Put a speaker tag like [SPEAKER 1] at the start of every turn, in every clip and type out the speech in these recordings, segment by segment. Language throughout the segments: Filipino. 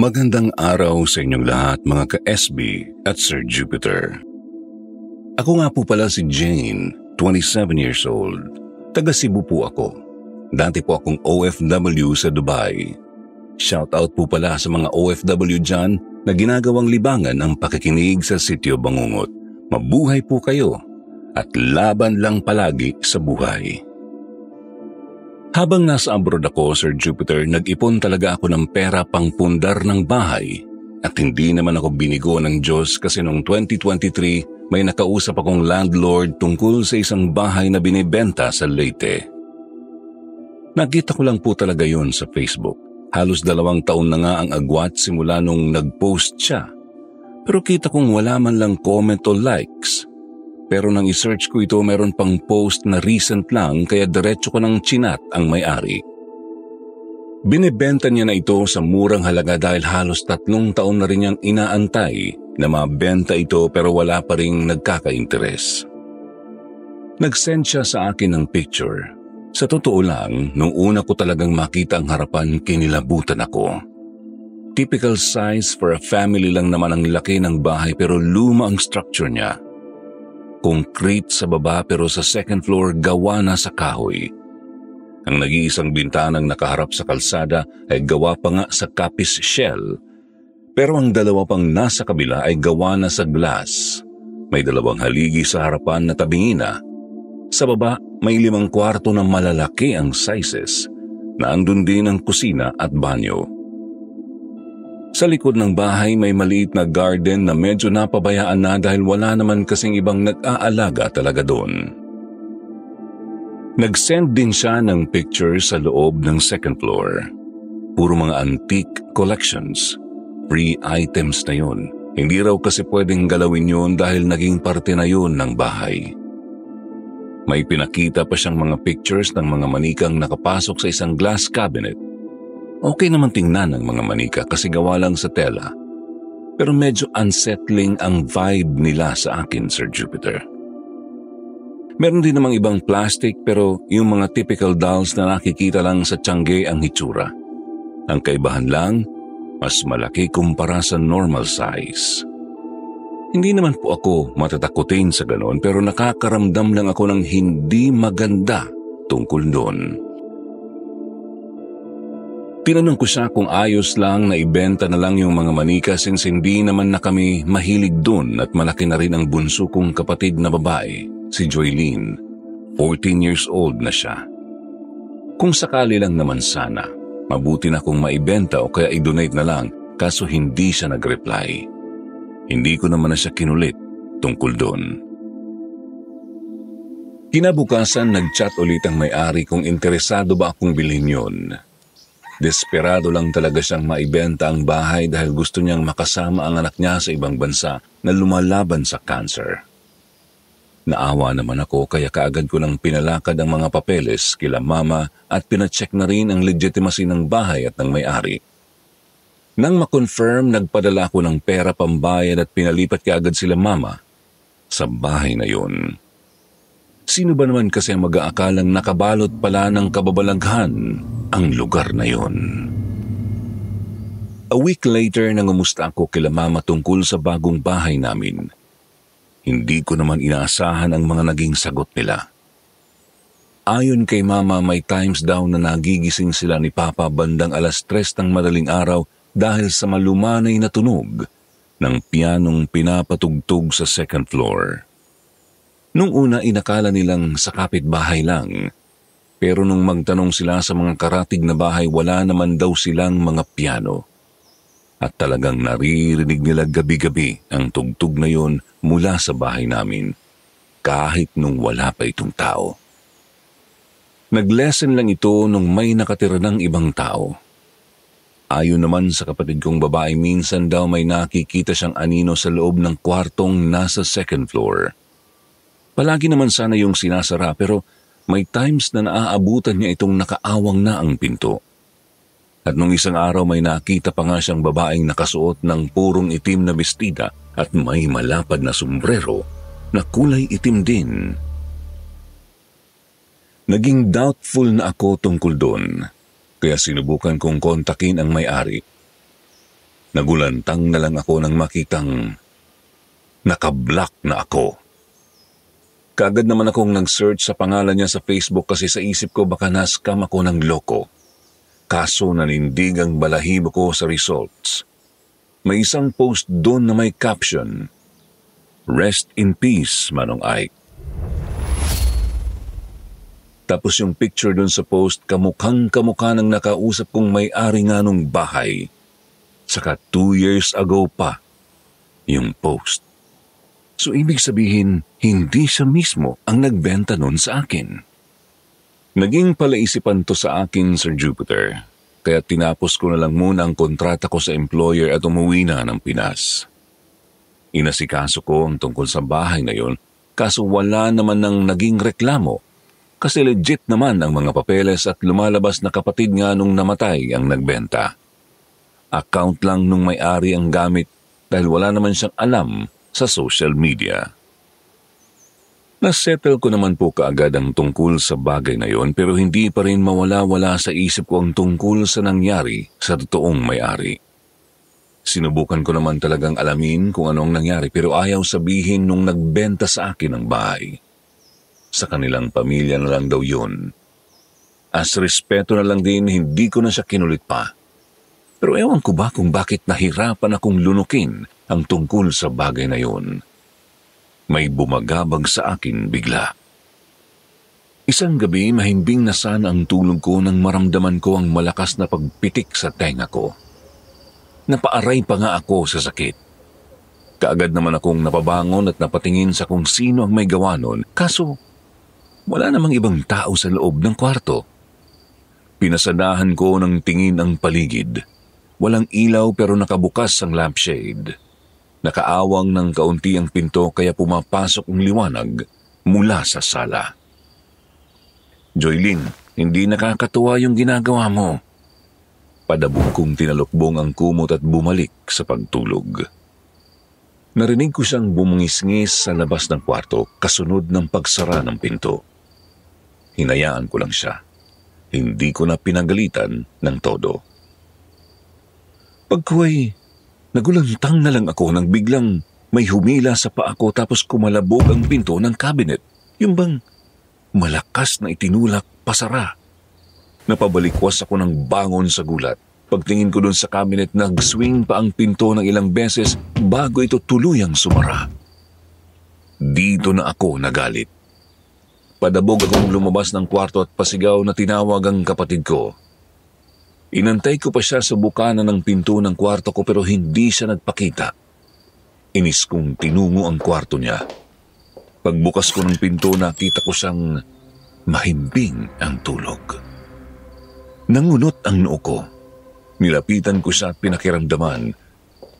[SPEAKER 1] Magandang araw sa inyong lahat mga ka-SB at Sir Jupiter. Ako nga po pala si Jane, 27 years old. Taga Cebu po ako. Dati po akong OFW sa Dubai. Shoutout po pala sa mga OFW dyan na ginagawang libangan ang pakikinig sa Sitio Bangungot. Mabuhay po kayo at laban lang palagi sa buhay. Habang nasa abroad ako, Sir Jupiter, nag-ipon talaga ako ng pera pang pundar ng bahay at hindi naman ako binigo ng Diyos kasi noong 2023 may nakausap akong landlord tungkol sa isang bahay na binibenta sa Leyte. Nakita ko lang po talaga yun sa Facebook. Halos 2 taon na nga ang agwat simula nung nag-post siya. Pero kita kong wala man lang comment o likes. Pero nang isearch ko ito, meron pang post na recent lang kaya diretso ko ng chinat ang may-ari. Binibenta niya na ito sa murang halaga dahil halos 3 taon na rin niyang inaantay na mabenta ito pero wala pa ring nagkaka-interes. Nag-send siya sa akin ng picture. Sa totoo lang, nung una ko talagang makita ang harapan, kinilabutan ako. Typical size for a family lang naman ang laki ng bahay pero luma ang structure niya. Concrete sa baba pero sa second floor gawa na sa kahoy. Ang nag-iisang bintanang nakaharap sa kalsada ay gawa pa nga sa kapis shell. Pero ang 2 pang nasa kabila ay gawa na sa glass. May 2 haligi sa harapan na tabingina. Sa baba may 5 kwarto na malalaki ang sizes. Naandun din ang kusina at banyo. Sa likod ng bahay may maliit na garden na medyo napabayaan na dahil wala naman kasing ibang nag-aalaga talaga doon. Nag-send din siya ng pictures sa loob ng second floor. Puro mga antique collections. Free items na yun. Hindi raw kasi pwedeng galawin yun dahil naging parte na yun ng bahay. May pinakita pa siyang mga pictures ng mga manikang nakapasok sa isang glass cabinet. Okay naman tingnan ng mga manika kasi gawa lang sa tela. Pero medyo unsettling ang vibe nila sa akin, Sir Jupiter. Meron din namang ibang plastic pero yung mga typical dolls na nakikita lang sa Tiangge ang hitsura. Ang kaibahan lang, mas malaki kumpara sa normal size. Hindi naman po ako matatakutin sa ganon pero nakakaramdam lang ako ng hindi maganda tungkol doon. Tinanong ko siya kung ayos lang na ibenta na lang yung mga manika since hindi naman na kami mahilig dun at malaki na rin ang bunso kong kapatid na babae, si Joylene. 14 years old na siya. Kung sakali lang naman sana, mabuti na kung maibenta o kaya i-donate na lang kaso hindi siya nag-reply. Hindi ko naman na siya kinulit tungkol dun. Kinabukasan nag-chat ulit ang may-ari kung interesado ba akong bilhin yun. Desperado lang talaga siyang maibenta ang bahay dahil gusto niyang makasama ang anak niya sa ibang bansa na lumalaban sa cancer. Naawa naman ako kaya kaagad ko nang pinalakad ang mga papeles kila mama at pinacheck na rin ang legitimacy ng bahay at ng may-ari. Nang makonfirm, nagpadala ako ng pera pambayad at pinalipat kaagad sila mama sa bahay na yun. Sino ba naman kasi ang mag-aakalang nakabalot pala ng kababalaghan ang lugar na yun? A week later, nangumusta ako kila mama tungkol sa bagong bahay namin. Hindi ko naman inaasahan ang mga naging sagot nila. Ayon kay mama, may times daw na nagigising sila ni papa bandang 3:00 ng madaling araw dahil sa malumanay na tunog ng pianong pinapatugtog sa second floor. Nung una inakala nilang sa kapitbahay lang, pero nung magtanong sila sa mga karatig na bahay wala naman daw silang mga piano. At talagang naririnig nila gabi-gabi ang tugtog na yon mula sa bahay namin, kahit nung wala pa itong tao. Nag-lesson lang ito nung may nakatira ng ibang tao. Ayon naman sa kapatid kong babae, minsan daw may nakikita siyang anino sa loob ng kwartong nasa second floor. Palagi naman sana yung sinasara pero may times na naaabutan niya itong nakaawang na ang pinto. At nung isang araw may nakita pa nga siyang babaeng nakasuot ng purong itim na bestida at may malapad na sombrero na kulay itim din. Naging doubtful na ako tungkol doon, kaya sinubukan kong kontakin ang may-ari. Nagulantang na lang ako nang makitang nakablock na ako. Kaagad naman akong nag-search sa pangalan niya sa Facebook kasi sa isip ko baka na-scam ako ng loko. Kaso nanindig ang balahibo ko sa results. May isang post doon na may caption, "Rest in peace, Manong Ike." Tapos yung picture doon sa post, kamukhang-kamukha ng nakausap kong may-ari nga nung bahay. Saka 2 years ago pa yung post. So ibig sabihin, hindi siya mismo ang nagbenta nun sa akin. Naging palaisipan to sa akin, Sir Jupiter, kaya tinapos ko na lang muna ang kontrata ko sa employer at umuwi na ng Pinas. Inasikaso ko ang tungkol sa bahay na yon, kaso wala naman nang naging reklamo kasi legit naman ang mga papeles at lumalabas na kapatid nga nung namatay ang nagbenta. Account lang nung may-ari ang gamit dahil wala naman siyang alam sa social media. Nasettle ko naman po kaagad ang tungkol sa bagay na yon pero hindi pa rin mawala-wala sa isip ko ang tungkol sa nangyari sa totoong may-ari. Sinubukan ko naman talagang alamin kung anong nangyari pero ayaw sabihin nung nagbenta sa akin ng bahay. Sa kanilang pamilya na lang daw yun. As respeto na lang din, hindi ko na siya kinulit pa. Pero ewan ko ba kung bakit nahirapan akong lunukin ang tungkol sa bagay na yun. May bumagabag sa akin bigla. Isang gabi, mahimbing na sana ang tulog ko nang maramdaman ko ang malakas na pagpitik sa tenga ko. Napaaray pa nga ako sa sakit. Kaagad naman akong napabangon at napatingin sa kung sino ang may gawa nun, kaso wala namang ibang tao sa loob ng kwarto. Pinasadahan ko ng tingin ang paligid. Walang ilaw pero nakabukas ang lampshade. Nakaawang ng kaunti ang pinto kaya pumapasok ang liwanag mula sa sala. "Joylyn, hindi nakakatuwa yung ginagawa mo." Padabog kong tinalukbong ang kumot at bumalik sa pagtulog. Narinig ko siyang bumungis-ngis sa labas ng kwarto kasunod ng pagsara ng pinto. Hinayaan ko lang siya. Hindi ko na pinagalitan ng todo. Pagkuway, nagulantang na lang ako nang biglang may humila sa paa ko tapos kumalabog ang pinto ng cabinet. Yung bang malakas na itinulak pasara. Napabalikwas ako ng bangon sa gulat. Pagtingin ko dun sa cabinet, nag-swing pa ang pinto ng ilang beses bago ito tuluyang sumara. Dito na ako nagalit. Padabog akong lumabas ng kwarto at pasigaw na tinawag ang kapatid ko. Inantay ko pa siya sa bukana ng pinto ng kwarto ko pero hindi siya nagpakita. Inis kong tinungo ang kwarto niya. Pagbukas ko ng pinto, nakita ko siyang mahimbing ang tulog. Nangunot ang noo ko. Nilapitan ko siya at pinakiramdaman.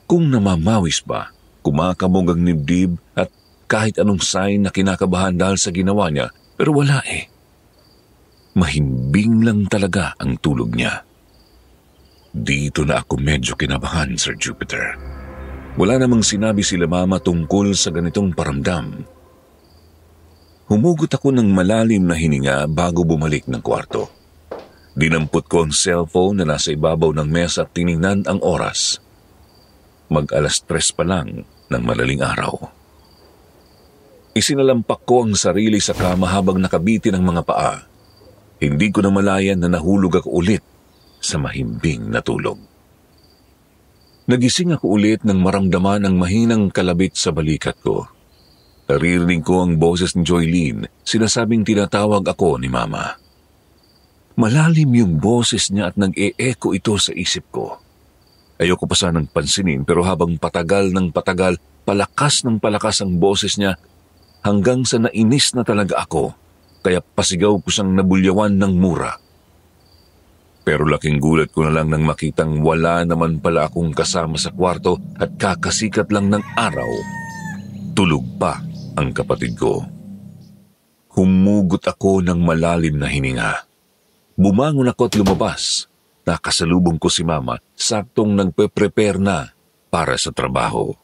[SPEAKER 1] Kung namamawis ba, kumakabog ang nibdib at kahit anong sign na kinakabahan dahil sa ginawa niya, pero wala eh. Mahimbing lang talaga ang tulog niya. Dito na ako medyo kinabahan, Sir Jupiter. Wala namang sinabi sila mama tungkol sa ganitong paramdam. Humugot ako ng malalim na hininga bago bumalik ng kwarto. Dinampot ko ang cellphone na nasa ibabaw ng mesa at tiningnan ang oras. Mag-alas 3 pa lang ng madaling araw. Isinalampak ko ang sarili sa kama habang nakabitin ang mga paa. Hindi ko na malayan na nahulog ako ulit sa mahimbing na tulog. Nagising ako ulit nang maramdaman ang mahinang kalabit sa balikat ko. Naririnig ko ang boses ni Joylyn, sinasabing tinatawag ako ni Mama. Malalim yung boses niya at nag-e-echo ito sa isip ko. Ayoko pa sanang pansinin pero habang patagal ng patagal, palakas ng palakas ang boses niya hanggang sa nainis na talaga ako, kaya pasigaw ko siyang nabulyawan ng mura. Pero laking gulat ko na lang nang makitang wala naman pala akong kasama sa kwarto at kakasikat lang ng araw. Tulog pa ang kapatid ko. Humugot ako ng malalim na hininga. Bumangon ako at lumabas. Nakasalubong ko si Mama, saktong nagpe-prepare na para sa trabaho.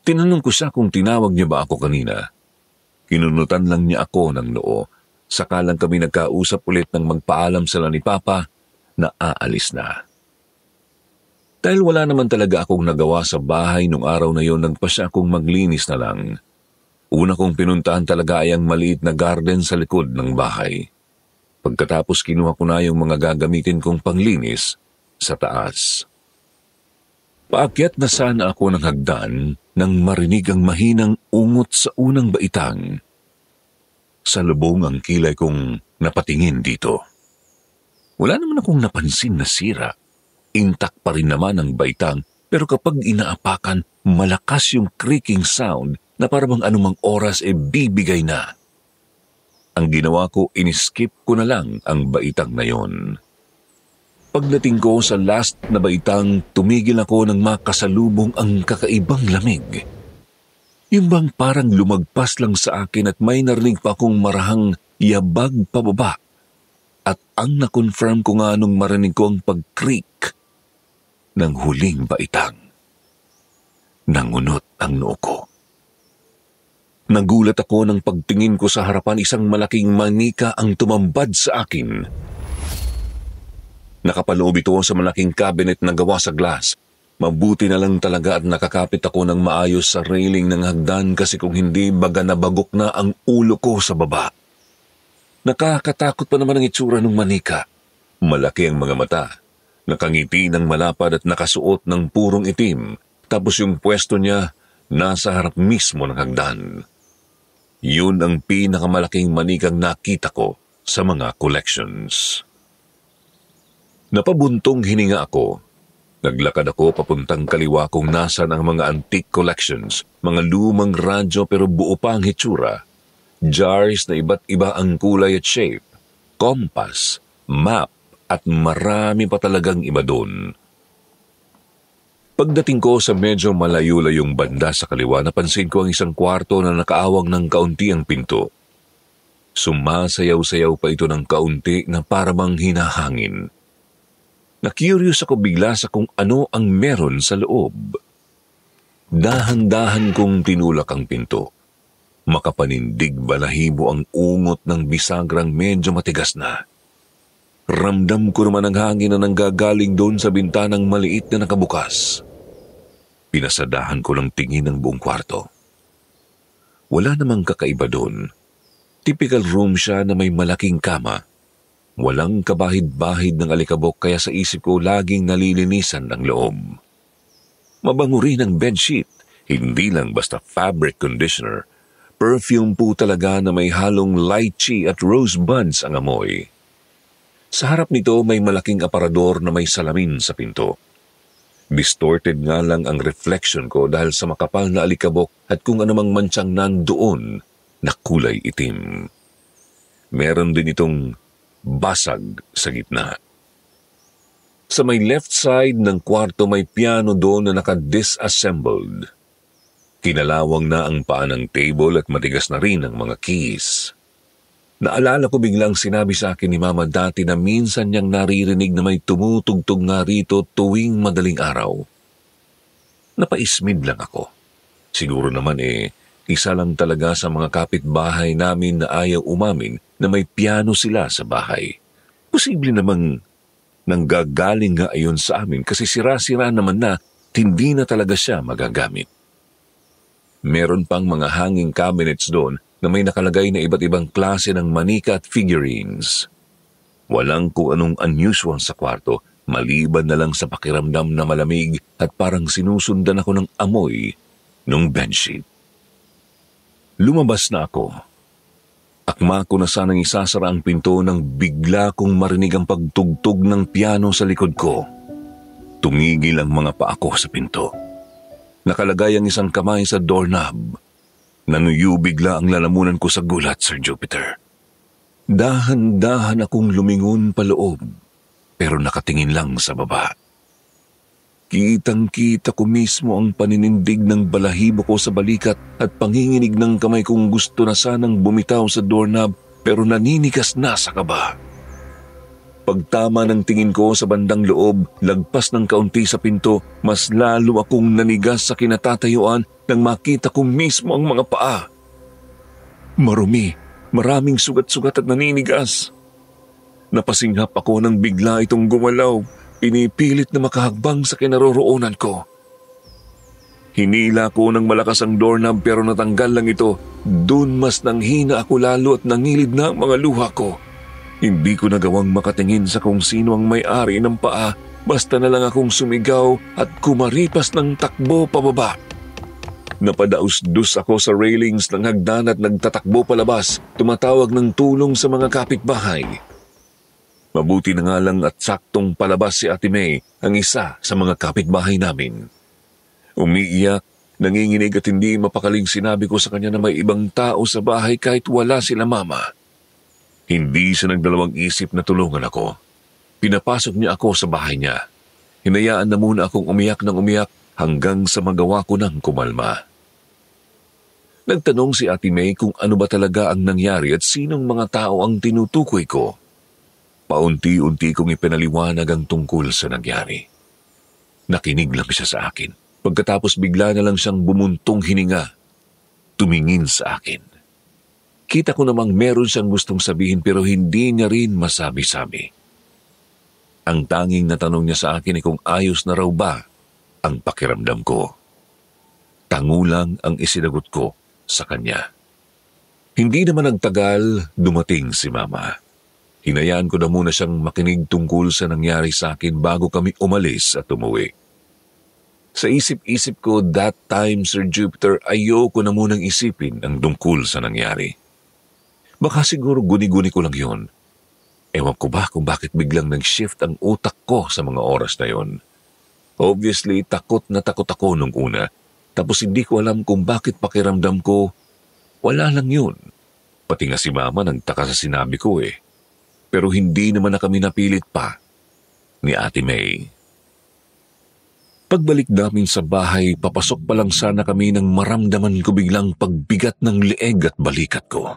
[SPEAKER 1] Tinanong ko siya kung tinawag niya ba ako kanina. Kinunutan lang niya ako ng noo. Saka lang kami nagkausap ulit nang magpaalam sila ni Papa na aalis na. Dahil wala naman talaga akong nagawa sa bahay nung araw na yon, nagpasya akong maglinis na lang. Una kong pinuntahan talaga ay ang maliit na garden sa likod ng bahay. Pagkatapos kinuha ko na yung mga gagamitin kong panglinis sa taas. Paakyat na sana ako ng hagdan nang marinig ang mahinang ungot sa unang baitang. Sa lubong ang kilay kong napatingin dito. Wala naman akong napansin na sira. Intact pa rin naman ang baitang, pero kapag inaapakan, malakas yung creaking sound na parang anumang oras bibigay na. Ang ginawa ko, iniskip ko na lang ang baitang na yon. Pagdating ko sa last na baitang, tumigil ako nang makasalubong ang kakaibang lamig. Yung bang parang lumagpas lang sa akin at may narinig pa akong marahang yabag pababa. At ang na-confirm ko nga nung marinig ko ang pag-creak ng huling baitang. Nangunot ang noo ko. Nagulat ako nang pagtingin ko sa harapan, isang malaking manika ang tumambad sa akin. Nakapaloob ito sa malaking cabinet na gawa sa glass. Mabuti na lang talaga at nakakapit ako ng maayos sa railing ng hagdan kasi kung hindi baga nabagok na ang ulo ko sa baba. Nakakatakot pa naman ang itsura ng manika. Malaki ang mga mata. Nakangiti ng malapad at nakasuot ng purong itim, tapos yung pwesto niya nasa harap mismo ng hagdan. Yun ang pinakamalaking manikang nakita ko sa mga collections. Napabuntong hininga ako. Naglakad ako papuntang kaliwa kung nasan ang mga antique collections, mga lumang radyo pero buo pa ang hitsura, jars na iba't iba ang kulay at shape, compass, map, at marami pa talagang iba doon. Pagdating ko sa medyo malayo-layong banda sa kaliwa, napansin ko ang isang kwarto na nakaawang ng kaunti ang pinto. Sumasayaw-sayaw pa ito ng kaunti na parang hinahangin. Na-curious ako bigla sa kung ano ang meron sa loob. Dahan-dahan kong tinulak ang pinto. Makapanindig balahibo ang ungot ng bisagrang medyo matigas na. Ramdam ko naman ang hangin na nanggagaling doon sa bintanang maliit na nakabukas. Pinasadahan ko lang tingin ang buong kwarto. Wala namang kakaiba doon. Typical room siya na may malaking kama. Walang kabahid-bahid ng alikabok kaya sa isip ko laging nalilinisan ng loob. Mabango rin ang bedsheet, hindi lang basta fabric conditioner. Perfume po talaga na may halong lychee at rosebuds ang amoy. Sa harap nito may malaking aparador na may salamin sa pinto. Distorted nga lang ang reflection ko dahil sa makapal na alikabok at kung anumang mantsang nandoon na kulay itim. Meron din itong basag sa gitna. Sa may left side ng kwarto may piano doon na naka-disassembled. Kinalawang na ang paa ng table at matigas na rin ang mga keys. Naalala ko biglang sinabi sa akin ni Mama dati na minsan niyang naririnig na may tumutugtog nga rito tuwing madaling araw. Napaismid lang ako. Siguro naman isa lang talaga sa mga kapitbahay namin na ayaw umamin na may piano sila sa bahay. Posible namang nanggagaling nga ayon sa amin kasi sira-sira naman na hindi na talaga siya magagamit. Meron pang mga hanging cabinets doon na may nakalagay na iba't ibang klase ng manika at figurines. Walang kung anong unusual sa kwarto, maliban na lang sa pakiramdam na malamig at parang sinusundan ako ng amoy ng bedsheet. Lumabas na ako. Akma ko na sanang isasara ang pinto nang bigla kong marinig ang pagtugtog ng piano sa likod ko. Tumigil ang mga paa ko sa pinto. Nakalagay ang isang kamay sa doorknob. Nanuyo bigla ang lalamunan ko sa gulat, Sir Jupiter. Dahan-dahan akong lumingon paloob, pero nakatingin lang sa baba. Kitang-kita ko mismo ang paninindig ng balahibo ko sa balikat at panginginig ng kamay kong gusto na sanang bumitaw sa doorknob pero naninigas na sa kaba. Pagtama ng tingin ko sa bandang loob, lagpas ng kaunti sa pinto, mas lalo akong nanigas sa kinatatayuan nang makita ko mismo ang mga paa. Marumi, maraming sugat-sugat at naninigas. Napasinghap ako nang bigla itong gumalaw. Pinipilit na makahagbang sa kinaroroonan ko. Hinila ko ng malakas ang doorknob pero natanggal lang ito. Doon mas nanghina ako lalo at nangilid na ang mga luha ko. Hindi ko nagawang makatingin sa kung sino ang may-ari ng paa, basta na lang akong sumigaw at kumaripas ng takbo pababa. Napadaus-dus ako sa railings ng hagdan at nagtatakbo palabas, tumatawag ng tulong sa mga kapitbahay. Mabuti na nga lang at saktong palabas si Ate May, ang isa sa mga kapitbahay namin. Umiiyak, nanginginig at hindi mapakaling sinabi ko sa kanya na may ibang tao sa bahay kahit wala sila mama. Hindi siya nagdalawang isip na tulungan ako. Pinapasok niya ako sa bahay niya. Hinayaan na muna akong umiyak ng umiyak hanggang sa magawa ko ng kumalma. Nagtanong si Ate May kung ano ba talaga ang nangyari at sinong mga tao ang tinutukoy ko. Paunti-unti kong ipinaliwanag ang tungkol sa nangyari. Nakinig lang siya sa akin. Pagkatapos bigla na lang siyang bumuntong hininga. Tumingin sa akin. Kita ko namang meron siyang gustong sabihin pero hindi niya rin masabi-sabi. Ang tanging natanong niya sa akin ay kung ayos na raw ba ang pakiramdam ko. Tangulang ang isinagot ko sa kanya. Hindi naman nagtagal, dumating si Mama. Hinayaan ko na muna siyang makinig tungkol sa nangyari sa akin bago kami umalis at umuwi. Sa isip-isip ko that time, Sir Jupiter, ayoko na munang isipin ang tungkol sa nangyari. Baka siguro guni-guni ko lang yun. Ewan ko ba kung bakit biglang nag-shift ang utak ko sa mga oras na yon. Obviously, takot na takot ako nung una. Tapos hindi ko alam kung bakit pakiramdam ko, wala lang yun. Pati nga si Mama nagtaka sa sinabi ko eh. Pero hindi naman na kami napilit pa ni Ate May. Pagbalik namin sa bahay, papasok pa lang sana kami nang maramdaman ko biglang pagbigat ng leeg at balikat ko.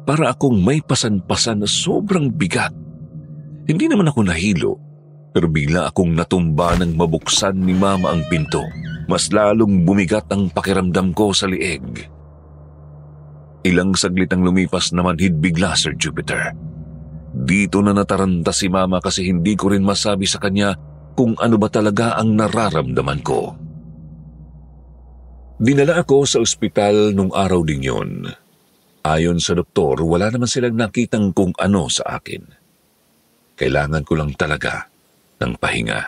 [SPEAKER 1] Para akong may pasan-pasan na sobrang bigat. Hindi naman ako nahilo, pero bigla akong natumba nang mabuksan ni Mama ang pinto. Mas lalong bumigat ang pakiramdam ko sa leeg. Ilang saglit ang lumipas naman bigla, Sir Jupiter. Dito na nataranta si Mama kasi hindi ko rin masabi sa kanya kung ano ba talaga ang nararamdaman ko. Dinala ako sa ospital nung araw din yon. Ayon sa doktor, wala naman silang nakitang kung ano sa akin. Kailangan ko lang talaga ng pahinga.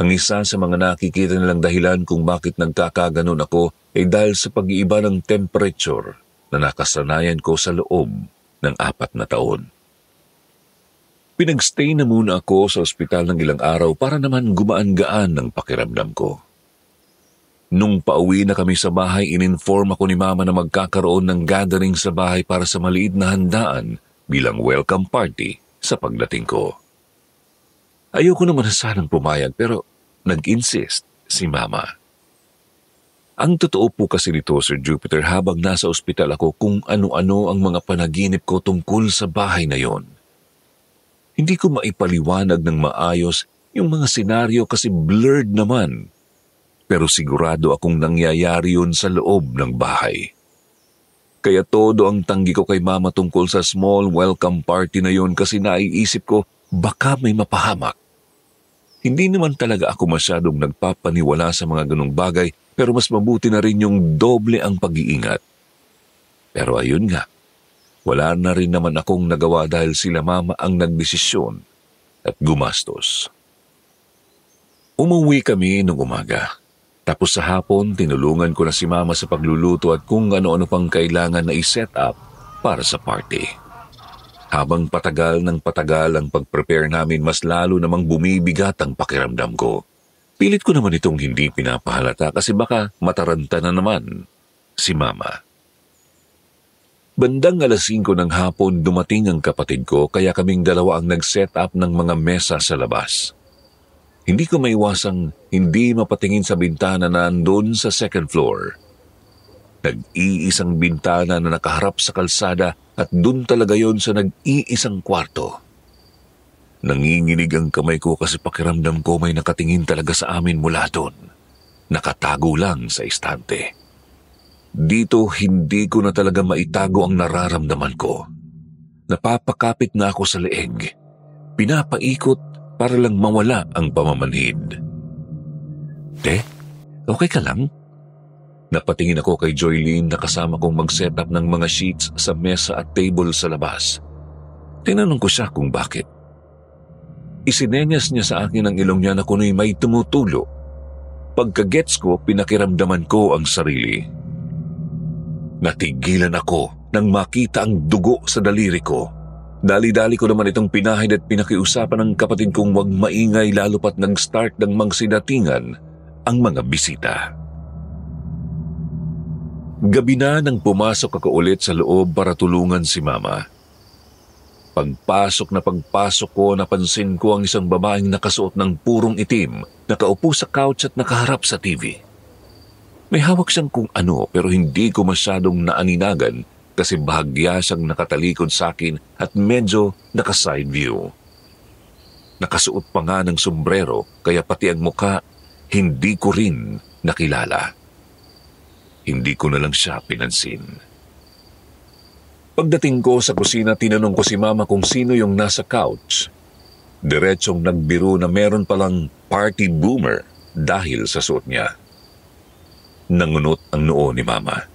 [SPEAKER 1] Ang isa sa mga nakikita nilang dahilan kung bakit nagkakaganon ako ay dahil sa pag-iiba ng temperature na nakasanayan ko sa loob ng 4 na taon. Pinagstay na muna ako sa ospital ng ilang araw para naman gumaan-gaan ang pakiramdam ko. Nung pauwi na kami sa bahay, ininform ako ni Mama na magkakaroon ng gathering sa bahay para sa maliit na handaan bilang welcome party sa pagdating ko. Ayoko naman na sanang pumayag pero nag-insist si Mama. Ang totoo po kasi nito, Sir Jupiter, habang nasa ospital ako kung ano-ano ang mga panaginip ko tungkol sa bahay na yon. Hindi ko maipaliwanag ng maayos yung mga senaryo kasi blurred naman. Pero sigurado akong nangyayari yun sa loob ng bahay. Kaya todo ang tanggi ko kay Mama tungkol sa small welcome party na yon kasi naiisip ko baka may mapahamak. Hindi naman talaga ako masyadong nagpapaniwala sa mga ganong bagay pero mas mabuti na rin yung doble ang pag-iingat. Pero ayun nga. Wala na rin naman akong nagawa dahil sila Mama ang nagdesisyon at gumastos. Umuwi kami nung umaga. Tapos sa hapon, tinulungan ko na si Mama sa pagluluto at kung ano-ano pang kailangan na i-set up para sa party. Habang patagal ng patagal ang pag-prepare namin, mas lalo namang bumibigat ang pakiramdam ko. Pilit ko naman itong hindi pinapahalata kasi baka mataranta na naman si Mama. Bandang 5:00 ng hapon dumating ang kapatid ko kaya kaming dalawa ang nag-set up ng mga mesa sa labas. Hindi ko maiwasang hindi mapatingin sa bintana na andun sa second floor. Nag-iisang bintana na nakaharap sa kalsada at dun talaga yon sa nag-iisang kwarto. Nanginginig ang kamay ko kasi pakiramdam ko may nakatingin talaga sa amin mula dun. Nakatago lang sa istante. Dito hindi ko na talaga maitago ang nararamdaman ko. Napapakapit na ako sa leeg. Pinapaikot para lang mawala ang pamamanhid. "Te, okay ka lang?" Napatingin ako kay Joylene na kasama kong mag-set up ng mga sheets sa mesa at table sa labas. Tinanong ko siya kung bakit. Isinenyas niya sa akin ang ilong niya na kuno'y may tumutulo. Pagkagets ko, pinakiramdaman ko ang sarili. Natigilan ako nang makita ang dugo sa daliri ko. Dali-dali ko naman itong pinahid at pinakiusapan ng kapatid kong huwag maingay lalo pat nag-start ng magsidatingan ang mga bisita. Gabi na nang pumasok ako ulit sa loob para tulungan si Mama. Pagpasok ko, napansin ko ang isang babaeng nakasuot ng purong itim, nakaupo sa couch at nakaharap sa TV. May hawak siyang kung ano pero hindi ko masyadong naaninagan kasi bahagya siyang nakatalikod sa akin at medyo naka-side view. Nakasuot pa nga ng sombrero kaya pati ang mukha hindi ko rin nakilala. Hindi ko na lang siya pinansin. Pagdating ko sa kusina, tinanong ko si Mama kung sino yung nasa couch. Diretsong nagbiro na meron palang party boomer dahil sa suot niya. Nangunot ang noo ni Mama.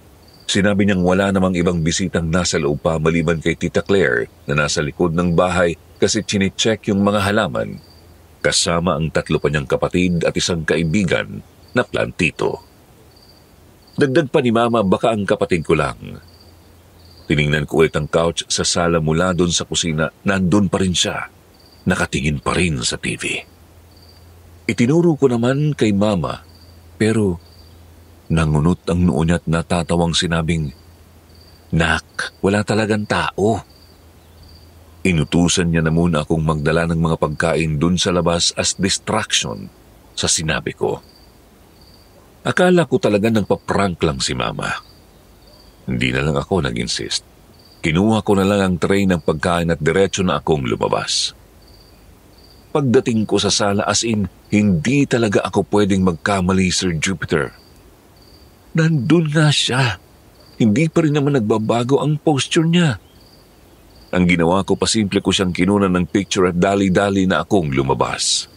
[SPEAKER 1] Sinabi niyang wala namang ibang bisitang nasa loob pa maliban kay Tita Claire na nasa likod ng bahay kasi chine-check yung mga halaman, kasama ang 3 pa niyang kapatid at isang kaibigan na plantito. Dagdag pa ni Mama, baka ang kapatid ko lang. Tiningnan ko ulit ang couch sa sala mula doon sa kusina, nandun pa rin siya, nakatingin pa rin sa TV. Itinuro ko naman kay Mama, pero nangunot ang noo niya at natatawang sinabing, "Nak, wala talagang tao." Inutusan niya na muna akong magdala ng mga pagkain dun sa labas as distraction sa sinabi ko. Akala ko talaga nagpa-prank lang si Mama. Hindi na lang ako nag-insist. Kinuha ko na lang ang tray ng pagkain at diretso na akong lumabas. Pagdating ko sa sala, as in, hindi talaga ako pwedeng magkamali, Sir Jupiter. Nandun nga siya. Hindi pa rin naman nagbabago ang posture niya. Ang ginawa ko, pasimple ko siyang kinunan ng picture at dali-dali na akong lumabas.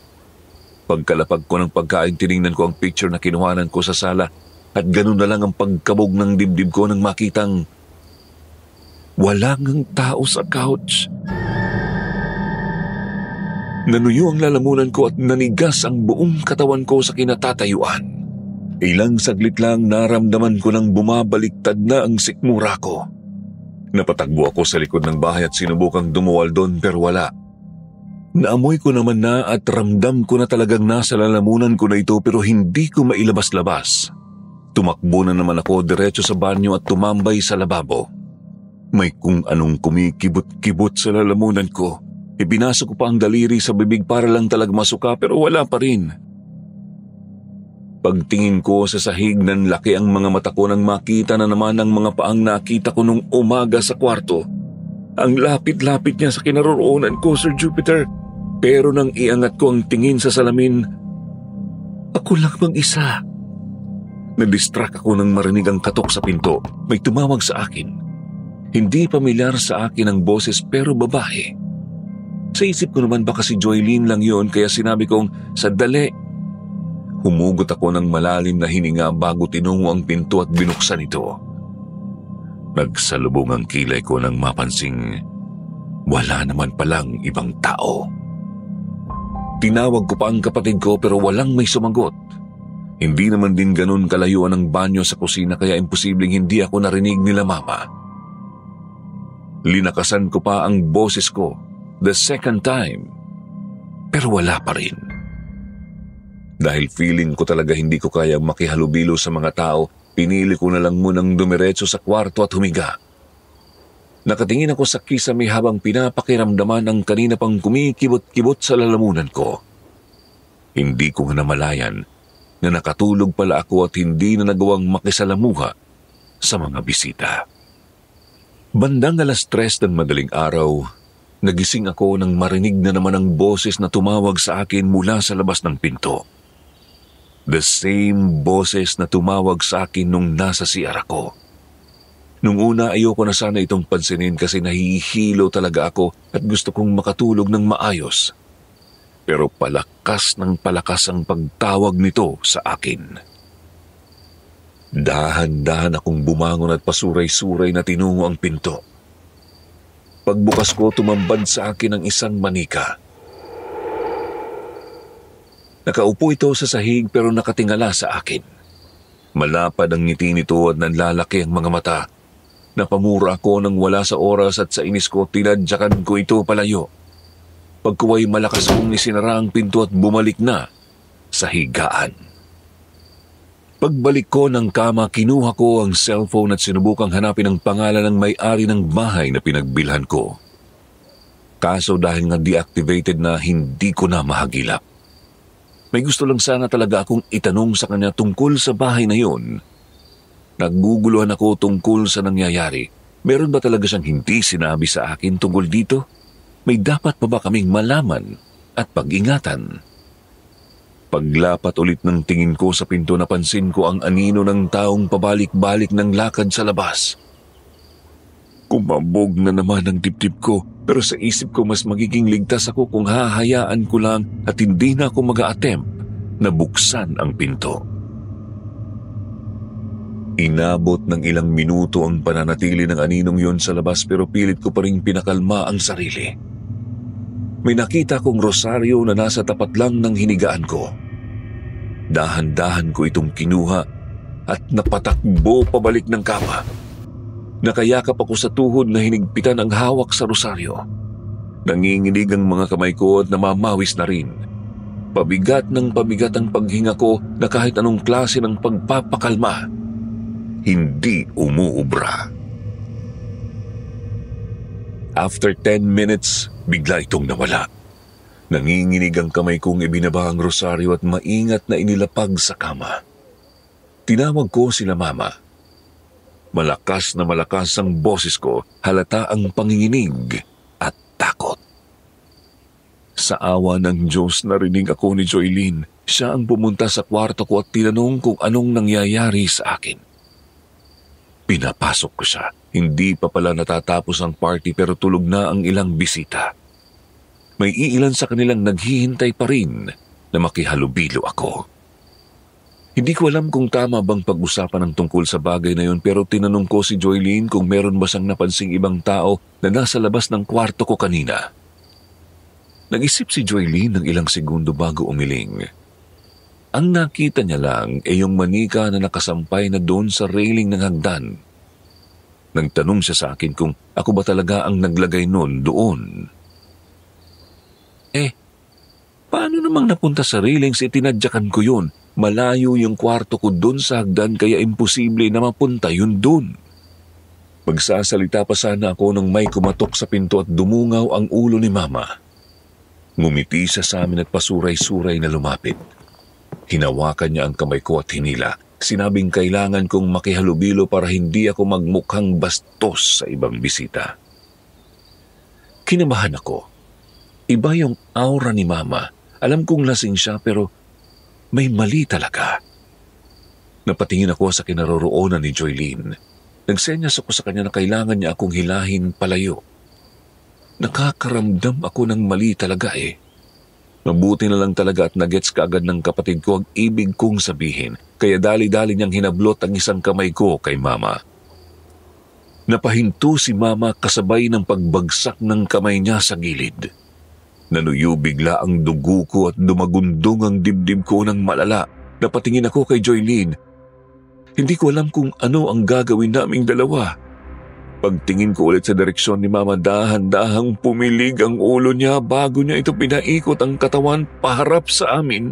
[SPEAKER 1] Pagkalapag ko ng pagkain, tiningnan ko ang picture na kinuhanan ko sa sala at ganun na lang ang pagkabog ng dibdib ko nang makitang walang tao sa couch. Nanuyo ang lalamunan ko at nanigas ang buong katawan ko sa kinatatayuan. Ilang saglit lang naramdaman ko nang bumabaliktad na ang sikmura ko. Napatagbo ako sa likod ng bahay at sinubukang dumuwal doon pero wala. Naamoy ko naman na at ramdam ko na talagang nasa lalamunan ko na ito pero hindi ko mailabas-labas. Tumakbo na naman ako diretso sa banyo at tumambay sa lababo. May kung anong kumikibot-kibot sa lalamunan ko. Ibinasok ko pa ang daliri sa bibig para lang talaga masuka pero wala pa rin. Pagtingin ko sa sahig, nanlaki ang mga mata ko nang makita na naman ang mga paang nakita ko nung umaga sa kwarto. Ang lapit-lapit niya sa kinaroroonan ko, Sir Jupiter. Pero nang iangat ko ang tingin sa salamin, ako lang bang isa? Nadistract ako nang marinig ang katok sa pinto. May tumawag sa akin. Hindi pamilyar sa akin ang boses pero babae. Sa isip ko naman baka si Joylene lang yun kaya sinabi kong, "Sandali." Humugot ako ng malalim na hininga bago tinungo ang pinto at binuksan ito. Nagsalubong ang kilay ko nang mapansing wala naman palang ibang tao. Tinawag ko pa ang kapatid ko pero walang may sumagot. Hindi naman din ganun kalayuan ang banyo sa kusina kaya imposibleng hindi ako narinig nila Mama. Linakasan ko pa ang boses ko the second time pero wala pa rin. Dahil feeling ko talaga hindi ko kaya makihalubilo sa mga tao, pinili ko na lang munang dumiretso sa kwarto at humiga. Nakatingin ako sa kisame habang pinapakiramdaman ang kanina pang kumikibot-kibot sa lalamunan ko. Hindi ko namalayan na nakatulog pala ako at hindi na nagawang makisalamuha sa mga bisita. Bandang 3:00 ng madaling araw, nagising ako nang marinig na naman ang boses na tumawag sa akin mula sa labas ng pinto. The same boses na tumawag sa akin nung nasa CR ako. Nung una ayoko na sana itong pansinin kasi nahihilo talaga ako at gusto kong makatulog ng maayos. pero palakas ng palakas ang pagtawag nito sa akin. Dahan-dahan akong bumangon at pasuray-suray na tinungo ang pinto. Pagbukas ko, tumambad sa akin ang isang manika. Nakaupo ito sa sahig pero nakatingala sa akin. Malapad ang ngiti nito at nanlalaki ang mga mata. Napamura ako nang wala sa oras at sa inis ko tinadyakan ko ito palayo. Pagkuway malakas kong isinara ang pinto at bumalik na sa higaan. Pagbalik ko ng kama, kinuha ko ang cellphone at sinubukang hanapin ang pangalan ng may-ari ng bahay na pinagbilhan ko. Kaso dahil nga deactivated na, hindi ko na mahagilap. May gusto lang sana talaga akong itanong sa kanya tungkol sa bahay na yun. Nagguguluhan ako tungkol sa nangyayari. Meron ba talaga siyang hindi sinabi sa akin tungkol dito? May dapat pa ba kaming malaman at pag-ingatan? Paglapat ulit ng tingin ko sa pinto, napansin ko ang anino ng taong pabalik-balik ng lakad sa labas. Kumabog na naman ang dibdib ko, pero sa isip ko mas magiging ligtas ako kung hahayaan ko lang at hindi na ako mag-a-attempt na buksan ang pinto. Inabot ng ilang minuto ang pananatili ng aninong yun sa labas pero pilit ko pa rin pinakalma ang sarili. May nakita kong rosaryo na nasa tapat lang ng hinigaan ko. Dahan-dahan ko itong kinuha at napatakbo pabalik ng kama. Nakayakap ako sa tuhod na hinigpitan ang hawak sa rosaryo. Nanginginig ang mga kamay ko at namamawis na rin. Pabigat ng pabigat ang paghinga ko na kahit anong klase ng pagpapakalma, hindi umuubra. After 10 minutes, bigla itong nawala. Nanginginig ang kamay kong ibinaba ang rosaryo at maingat na inilapag sa kama. Tinawag ko sila mama. Malakas na malakas ang boses ko, halata ang panginginig at takot. Sa awa ng Diyos, narinig ako ni Joylene. Siya ang pumunta sa kwarto ko at tinanong kung anong nangyayari sa akin. Pinapasok ko siya. Hindi pa pala natatapos ang party pero tulog na ang ilang bisita. May iilan sa kanilang naghihintay pa rin na makihalubilo ako. Hindi ko alam kung tama bang pag-usapan ng tungkol sa bagay na yun pero tinanong ko si Joylene kung meron ba siyang napansing ibang tao na nasa labas ng kwarto ko kanina. Nag-isip si Joylene ng ilang segundo bago umiling. Ang nakita niya lang ay yung manika na nakasampay na doon sa railing ng hagdan. Nagtanong siya sa akin kung ako ba talaga ang naglagay nun doon. Paano namang napunta sa railings? Tinadyakan ko yun. Malayo yung kwarto ko doon sa hagdan kaya imposible na mapunta yun doon. Magsasalita pa sana ako nang may kumatok sa pinto at dumungaw ang ulo ni Mama. Ngumiti siya sa amin at pasuray-suray na lumapit. Hinawakan niya ang kamay ko at hinila. Sinabing kailangan kong makihalubilo para hindi ako magmukhang bastos sa ibang bisita. Kinamahan ako. Iba yung aura ni Mama. Alam kong lasing siya pero may mali talaga. Napatingin ako sa kinaroroonan ni Joylene. Nagsenyas ako sa kanya na kailangan niya akong hilahin palayo. Nakakaramdam ako ng mali talaga Mabuti na lang talaga at nagets kaagad ng kapatid ko ang ibig kong sabihin. Kaya dali-dali niyang hinablot ang isang kamay ko kay Mama. Napahinto si Mama kasabay ng pagbagsak ng kamay niya sa gilid. Nanuyo bigla ang dugo ko at dumagundong ang dibdib ko ng malala. Napatingin ako kay Joylene. Hindi ko alam kung ano ang gagawin naming dalawa. Pagtingin ko ulit sa direksyon ni Mama, dahan-dahang pumilig ang ulo niya bago niya ito pinaikot ang katawan paharap sa amin.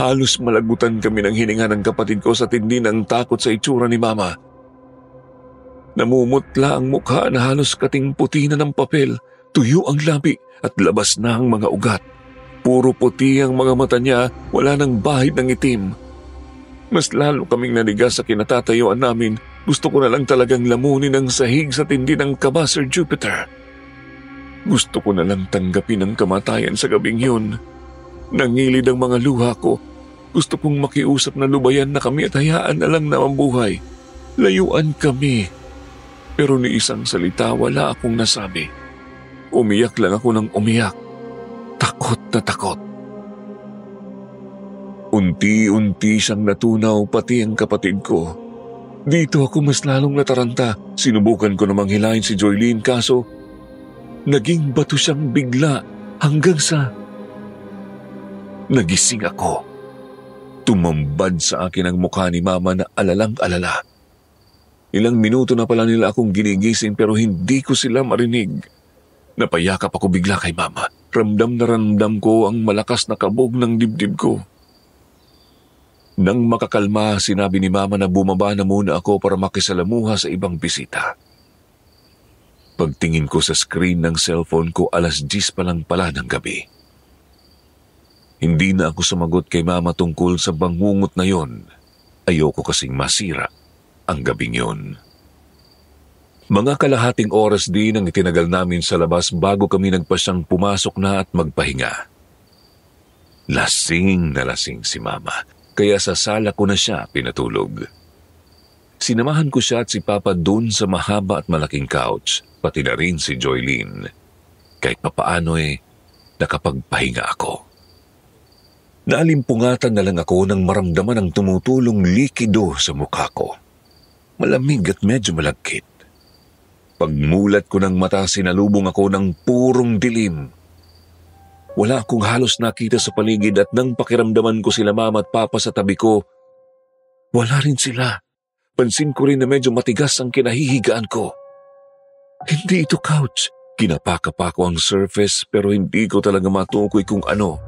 [SPEAKER 1] Halos malagutan kami ng hininga ng kapatid ko sa tindi ng takot sa itsura ni Mama. Namumutla ang mukha na halos kating puti na ng papel, tuyo ang labi at labas na ang mga ugat. Puro puti ang mga mata niya, wala nang bahid ng itim. Mas lalo kaming nanigas sa kinatatayuan namin. Gusto ko na lang talagang lamunin ang sahig sa tindi ng kaba, Sir Jupiter. Gusto ko na lang tanggapin ang kamatayan sa gabing yun. Nangilid ang mga luha ko. Gusto kong makiusap na lubayan na kami at hayaan na lang na mabuhay. Layuan kami. Pero ni isang salita wala akong nasabi. Umiyak lang ako ng umiyak. Takot na takot. Unti-unti siyang natunaw pati ang kapatid ko. Dito ako mas lalong nataranta. Sinubukan ko namang hilahin si Joylene kaso naging bato siyang bigla hanggang sa nagising ako. Tumambad sa akin ang mukha ni Mama na alalang-alala. Ilang minuto na pala nila akong ginigising pero hindi ko sila marinig. Napayakap ako bigla kay Mama. Ramdam na ramdam ko ang malakas na kabog ng dibdib ko. Nang makakalma, sinabi ni Mama na bumaba na muna ako para makisalamuha sa ibang bisita. Pagtingin ko sa screen ng cellphone ko, 10:00 pa lang pala ng gabi. Hindi na ako sumagot kay Mama tungkol sa bangungot na yon. Ayoko kasing masira ang gabing yon. Mga kalahating oras din ang itinagal namin sa labas bago kami nagpasyang pumasok na at magpahinga. Lasing na lasing si Mama, kaya sa sala ko na siya pinatulog. Sinamahan ko siya at si Papa dun sa mahaba at malaking couch, pati na rin si Joylene. Kahit papaano nakapagpahinga ako. Naalimpungatan na lang ako nang maramdaman ang tumutulong likido sa mukha ko. Malamig at medyo malagkit. Pagmulat ko ng mata, sinalubong ako ng purong dilim. Wala akong halos nakita sa paligid at nang pakiramdaman ko sila Mama at Papa sa tabi ko, wala rin sila. Pansin ko rin na medyo matigas ang kinahihigaan ko. Hindi ito couch. Kinapakapa ko ang surface pero hindi ko talaga matukoy kung ano.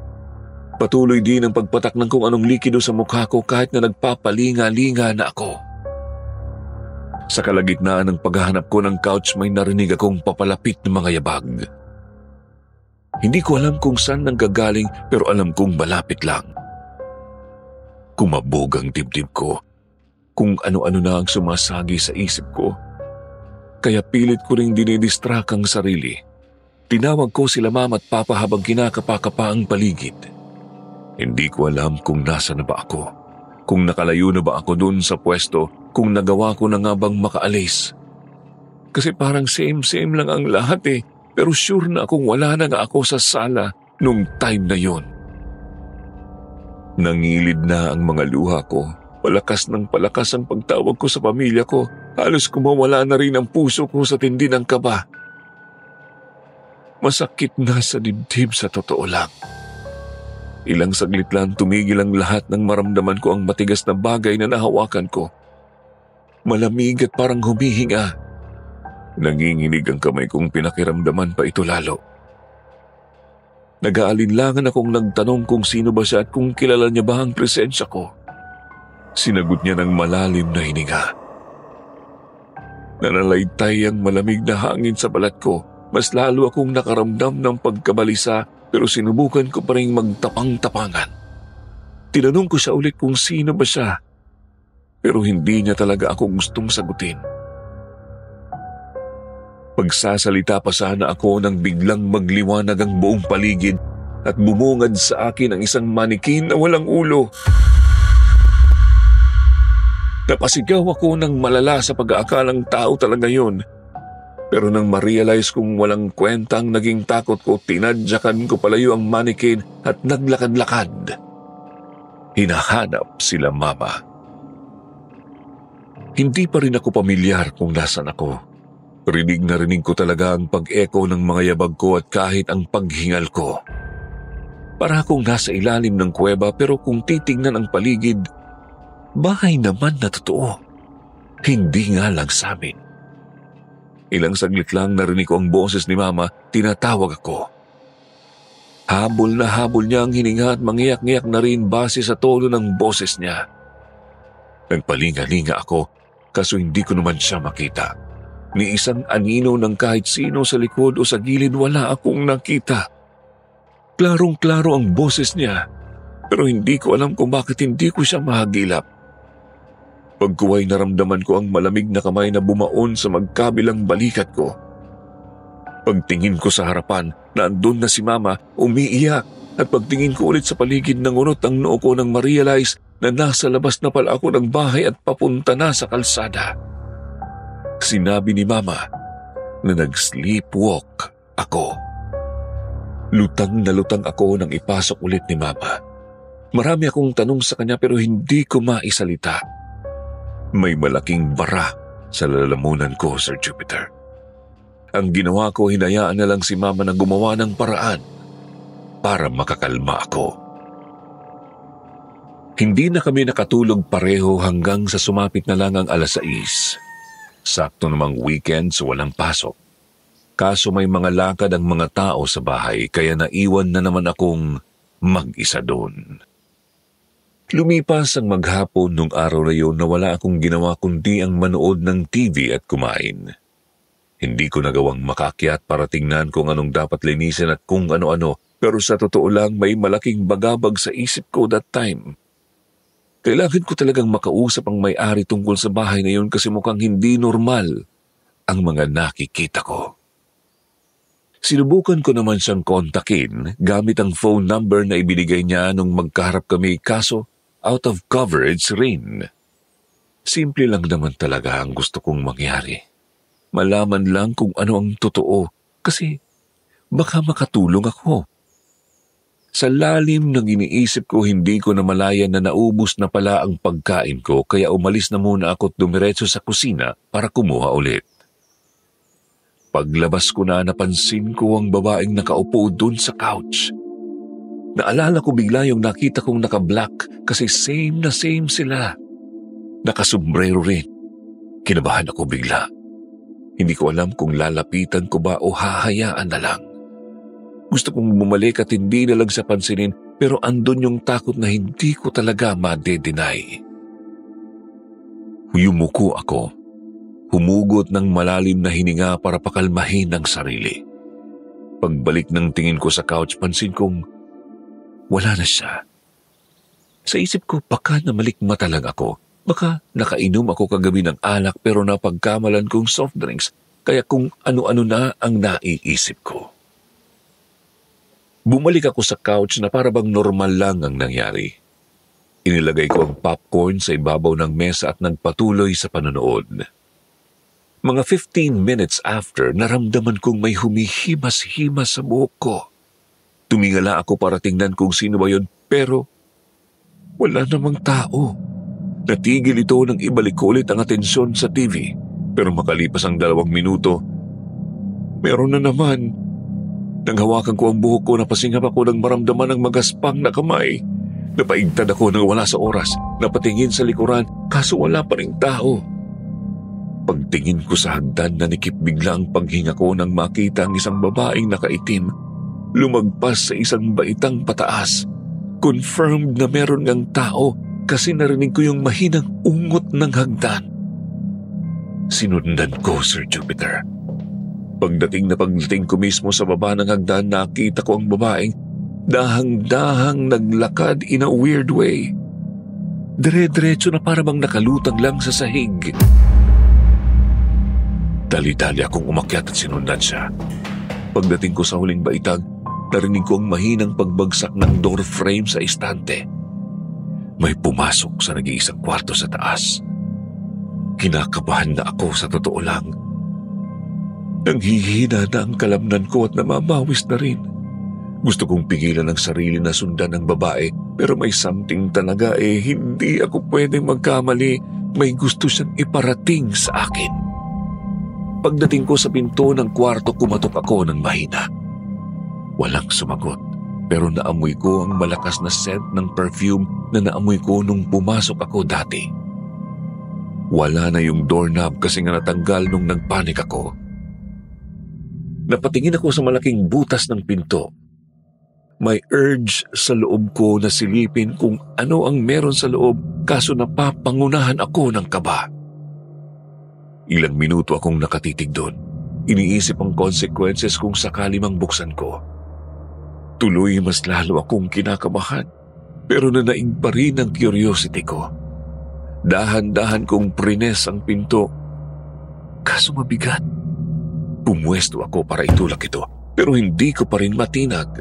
[SPEAKER 1] Patuloy din ang pagpatak ng kung anong likido sa mukha ko kahit na nagpapalinga-linga na ako. Sa kalagitnaan ng paghahanap ko ng couch, may narinig akong papalapit ng mga yabag. Hindi ko alam kung saan nanggagaling pero alam kong malapit lang. Kumabog ang dibdib ko. Kung ano-ano na ang sumasagi sa isip ko. Kaya pilit ko ring dinidistract ang sarili. Tinawag ko sila Mama at Papa habang kinakapa-kapa ang paligid. Hindi ko alam kung nasa na ba ako. Kung nakalayo na ba ako dun sa pwesto, kung nagawa ko na nga bang makaalis. Kasi parang same-same lang ang lahat pero sure na akong wala na nga ako sa sala nung time na yon. Nangilid na ang mga luha ko. Palakas ng palakas ang pagtawag ko sa pamilya ko. Halos kumawala na rin ang puso ko sa tindi ng kaba. Masakit na sa dibdib sa totoo lang. Ilang saglit lang tumigil ang lahat nang maramdaman ko ang matigas na bagay na nahawakan ko. Malamig at parang humihinga. Nanginginig ang kamay kong pinakiramdaman pa ito lalo. Nag-aalinlangan akong nagtanong kung sino ba siya at kung kilala niya ba ang presensya ko. Sinagot niya ng malalim na hininga. Nanalaytay ang malamig na hangin sa balat ko. Mas lalo akong nakaramdam ng pagkabalisa pero sinubukan ko pa rin magtapang-tapangan. Tinanong ko siya ulit kung sino ba siya pero hindi niya talaga ako gustong sagutin. Pagsasalita pa sana ako nang biglang magliwanag ang buong paligid at bumungad sa akin ang isang manikin na walang ulo. Napasigaw ako ng malala sa pag-aakalang tao talaga yun. Pero nang ma-realize kong walang kwentang naging takot ko, tinadyakan ko palayo ang manikin at naglakad-lakad. Hinahanap sila Mama. Hindi pa rin ako pamilyar kung nasan ako. Rinig na rinig ko talaga ang pag-echo ng mga yabag ko at kahit ang paghingal ko. Para akong nasa ilalim ng kuweba pero kung titignan ang paligid, bahay naman na totoo. Hindi nga lang sa amin. Ilang saglit lang narinig ko ang boses ni Mama, tinatawag ako. Habol na habol niya ang hininga at mangiyak-ngiyak na rin base sa tono ng boses niya. Nagpalinga-linga ako kaso hindi ko naman siya makita. Ni isang anino ng kahit sino sa likod o sa gilid wala akong nakita. Klarong-klaro ang boses niya pero hindi ko alam kung bakit hindi ko siya mahagilap. Pagkuway naramdaman ko ang malamig na kamay na bumaon sa magkabilang balikat ko. Pagtingin ko sa harapan, naandun na si Mama, umiiyak at pagtingin ko ulit sa paligid ng unot ang noo ko nang ma-realize na nasa labas na pala ako ng bahay at papunta na sa kalsada. Sinabi ni Mama na nag-sleepwalk ako. Lutang na lutang ako nang ipasok ulit ni Mama. Marami akong tanong sa kanya pero hindi ko maisalita. May malaking bara sa lalamunan ko, Sir Jupiter. Ang ginawa ko, hinayaan na lang si Mama na gumawa ng paraan para makakalma ako. Hindi na kami nakatulog pareho hanggang sa sumapit na lang ang 6:00. Sakto namang weekend so walang pasok. Kaso may mga lakad ang mga tao sa bahay kaya naiwan na naman akong mag-isa doon. Lumipas ang maghapon nung araw na yun na wala akong ginawa kundi ang manood ng TV at kumain. Hindi ko nagawang makakyat para tingnan kung anong dapat linisin at kung ano-ano, pero sa totoo lang may malaking bagabag sa isip ko that time. Kailangan ko talagang makausap ang may-ari tungkol sa bahay na yun kasi mukhang hindi normal ang mga nakikita ko. Sinubukan ko naman siyang kontakin gamit ang phone number na ibinigay niya nung magkaharap kami kaso out of coverage rin. Simple lang naman talaga ang gusto kong mangyari. Malaman lang kung ano ang totoo kasi baka makatulong ako. Sa lalim ng iniisip ko hindi ko namalayan na naubos na pala ang pagkain ko kaya umalis na muna ako at dumiretso sa kusina para kumuha ulit. Paglabas ko na napansin ko ang babaeng nakaupo dun sa couch. Naalala ko bigla yung nakita kong naka-black kasi same na same sila. Nakasombrero rin. Kinabahan ako bigla. Hindi ko alam kung lalapitan ko ba o hahayaan na lang. Gusto kong bumalik at hindi na lang sa pansinin pero andun yung takot na hindi ko talaga ma-deny. Yumuko ako. Humugot ng malalim na hininga para pakalmahin ang sarili. Pagbalik ng tingin ko sa couch, pansin kong wala na siya. Sa isip ko, baka namalikmata lang ako. Baka nakainom ako kagabi ng alak pero napagkamalan kong soft drinks, kaya kung ano-ano na ang naiisip ko. Bumalik ako sa couch na para bang normal lang ang nangyari. Inilagay ko ang popcorn sa ibabaw ng mesa at nagpatuloy sa panonood. Mga 15 minutes after, naramdaman kong may humihimas-himas sa buhok ko. Tumingala ako para tingnan kung sino ba yun, pero wala namang tao. Natigil ito nang ibalik ko ulit ang atensyon sa TV. Pero makalipas ang 2 minuto, meron na naman. Nang hawakan ko ang buhok ko, napasingap ako nang maramdaman ang magaspang na kamay. Napaigtad ako nang wala sa oras. Napatingin sa likuran, kaso wala pa ring tao. Pagtingin ko sa hagdan, nanikip bigla ang paghinga ko nang makita ang isang babaeng nakaitim. Lumagpas sa isang baitang pataas. Confirmed na meron ngang tao kasi narinig ko yung mahinang ungot ng hagdan. Sinundan ko, Sir Jupiter. Pagdating ko mismo sa baba ng hagdan, nakita ko ang babaeng dahang-dahang naglakad in a weird way. Dire-diretso na para bang nakalutang lang sa sahig. Dali-dali akong umakyat at sinundan siya. Pagdating ko sa huling baitag, narinig ko ang mahinang pagbagsak ng door frame sa istante. May pumasok sa nag-iisang kwarto sa taas. Kinakabahan na ako sa totoo lang. Nanghihina na ang kalamnan ko at namamawis na rin. Gusto kong pigilan ang sarili na sundan ng babae pero may something talaga hindi ako pwedeng magkamali. May gusto siyang iparating sa akin. Pagdating ko sa pinto ng kwarto, kumatok ako ng mahina. Walang sumagot, pero naamoy ko ang malakas na scent ng perfume na naamoy ko nung pumasok ako dati. Wala na yung doorknob kasi nga natanggal nung nagpanik ako. Napatingin ako sa malaking butas ng pinto. May urge sa loob ko na silipin kung ano ang meron sa loob kaso napapangunahan ako ng kaba. Ilang minuto akong nakatitig doon. Iniisip ang consequences kung sakali mang buksan ko. Tuloy mas lalo akong kinakabahan, pero nanaig pa rin ang curiosity ko. Dahan-dahan kong prines ang pinto, kaso mabigat. Pumwesto ako para itulak ito, pero hindi ko pa rin matinag.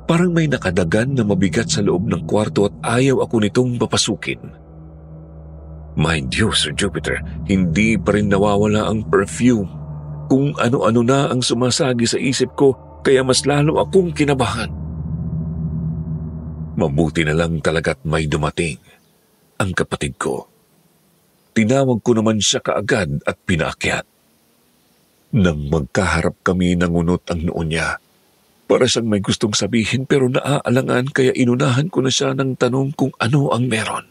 [SPEAKER 1] Parang may nakadagan na mabigat sa loob ng kwarto at ayaw ako nitong papasukin. Mind you, Sir Jupiter, hindi pa rin nawawala ang perfume. Kung ano-ano na ang sumasagi sa isip ko kaya mas lalo akong kinabahan. Mabuti na lang talaga't may dumating, ang kapatid ko. Tinawag ko naman siya kaagad at pinaakyat. Nang magkaharap kami, nangunot ang noo niya. Para siyang may gustong sabihin pero naaalangan kaya inunahan ko na siya ng tanong kung ano ang meron.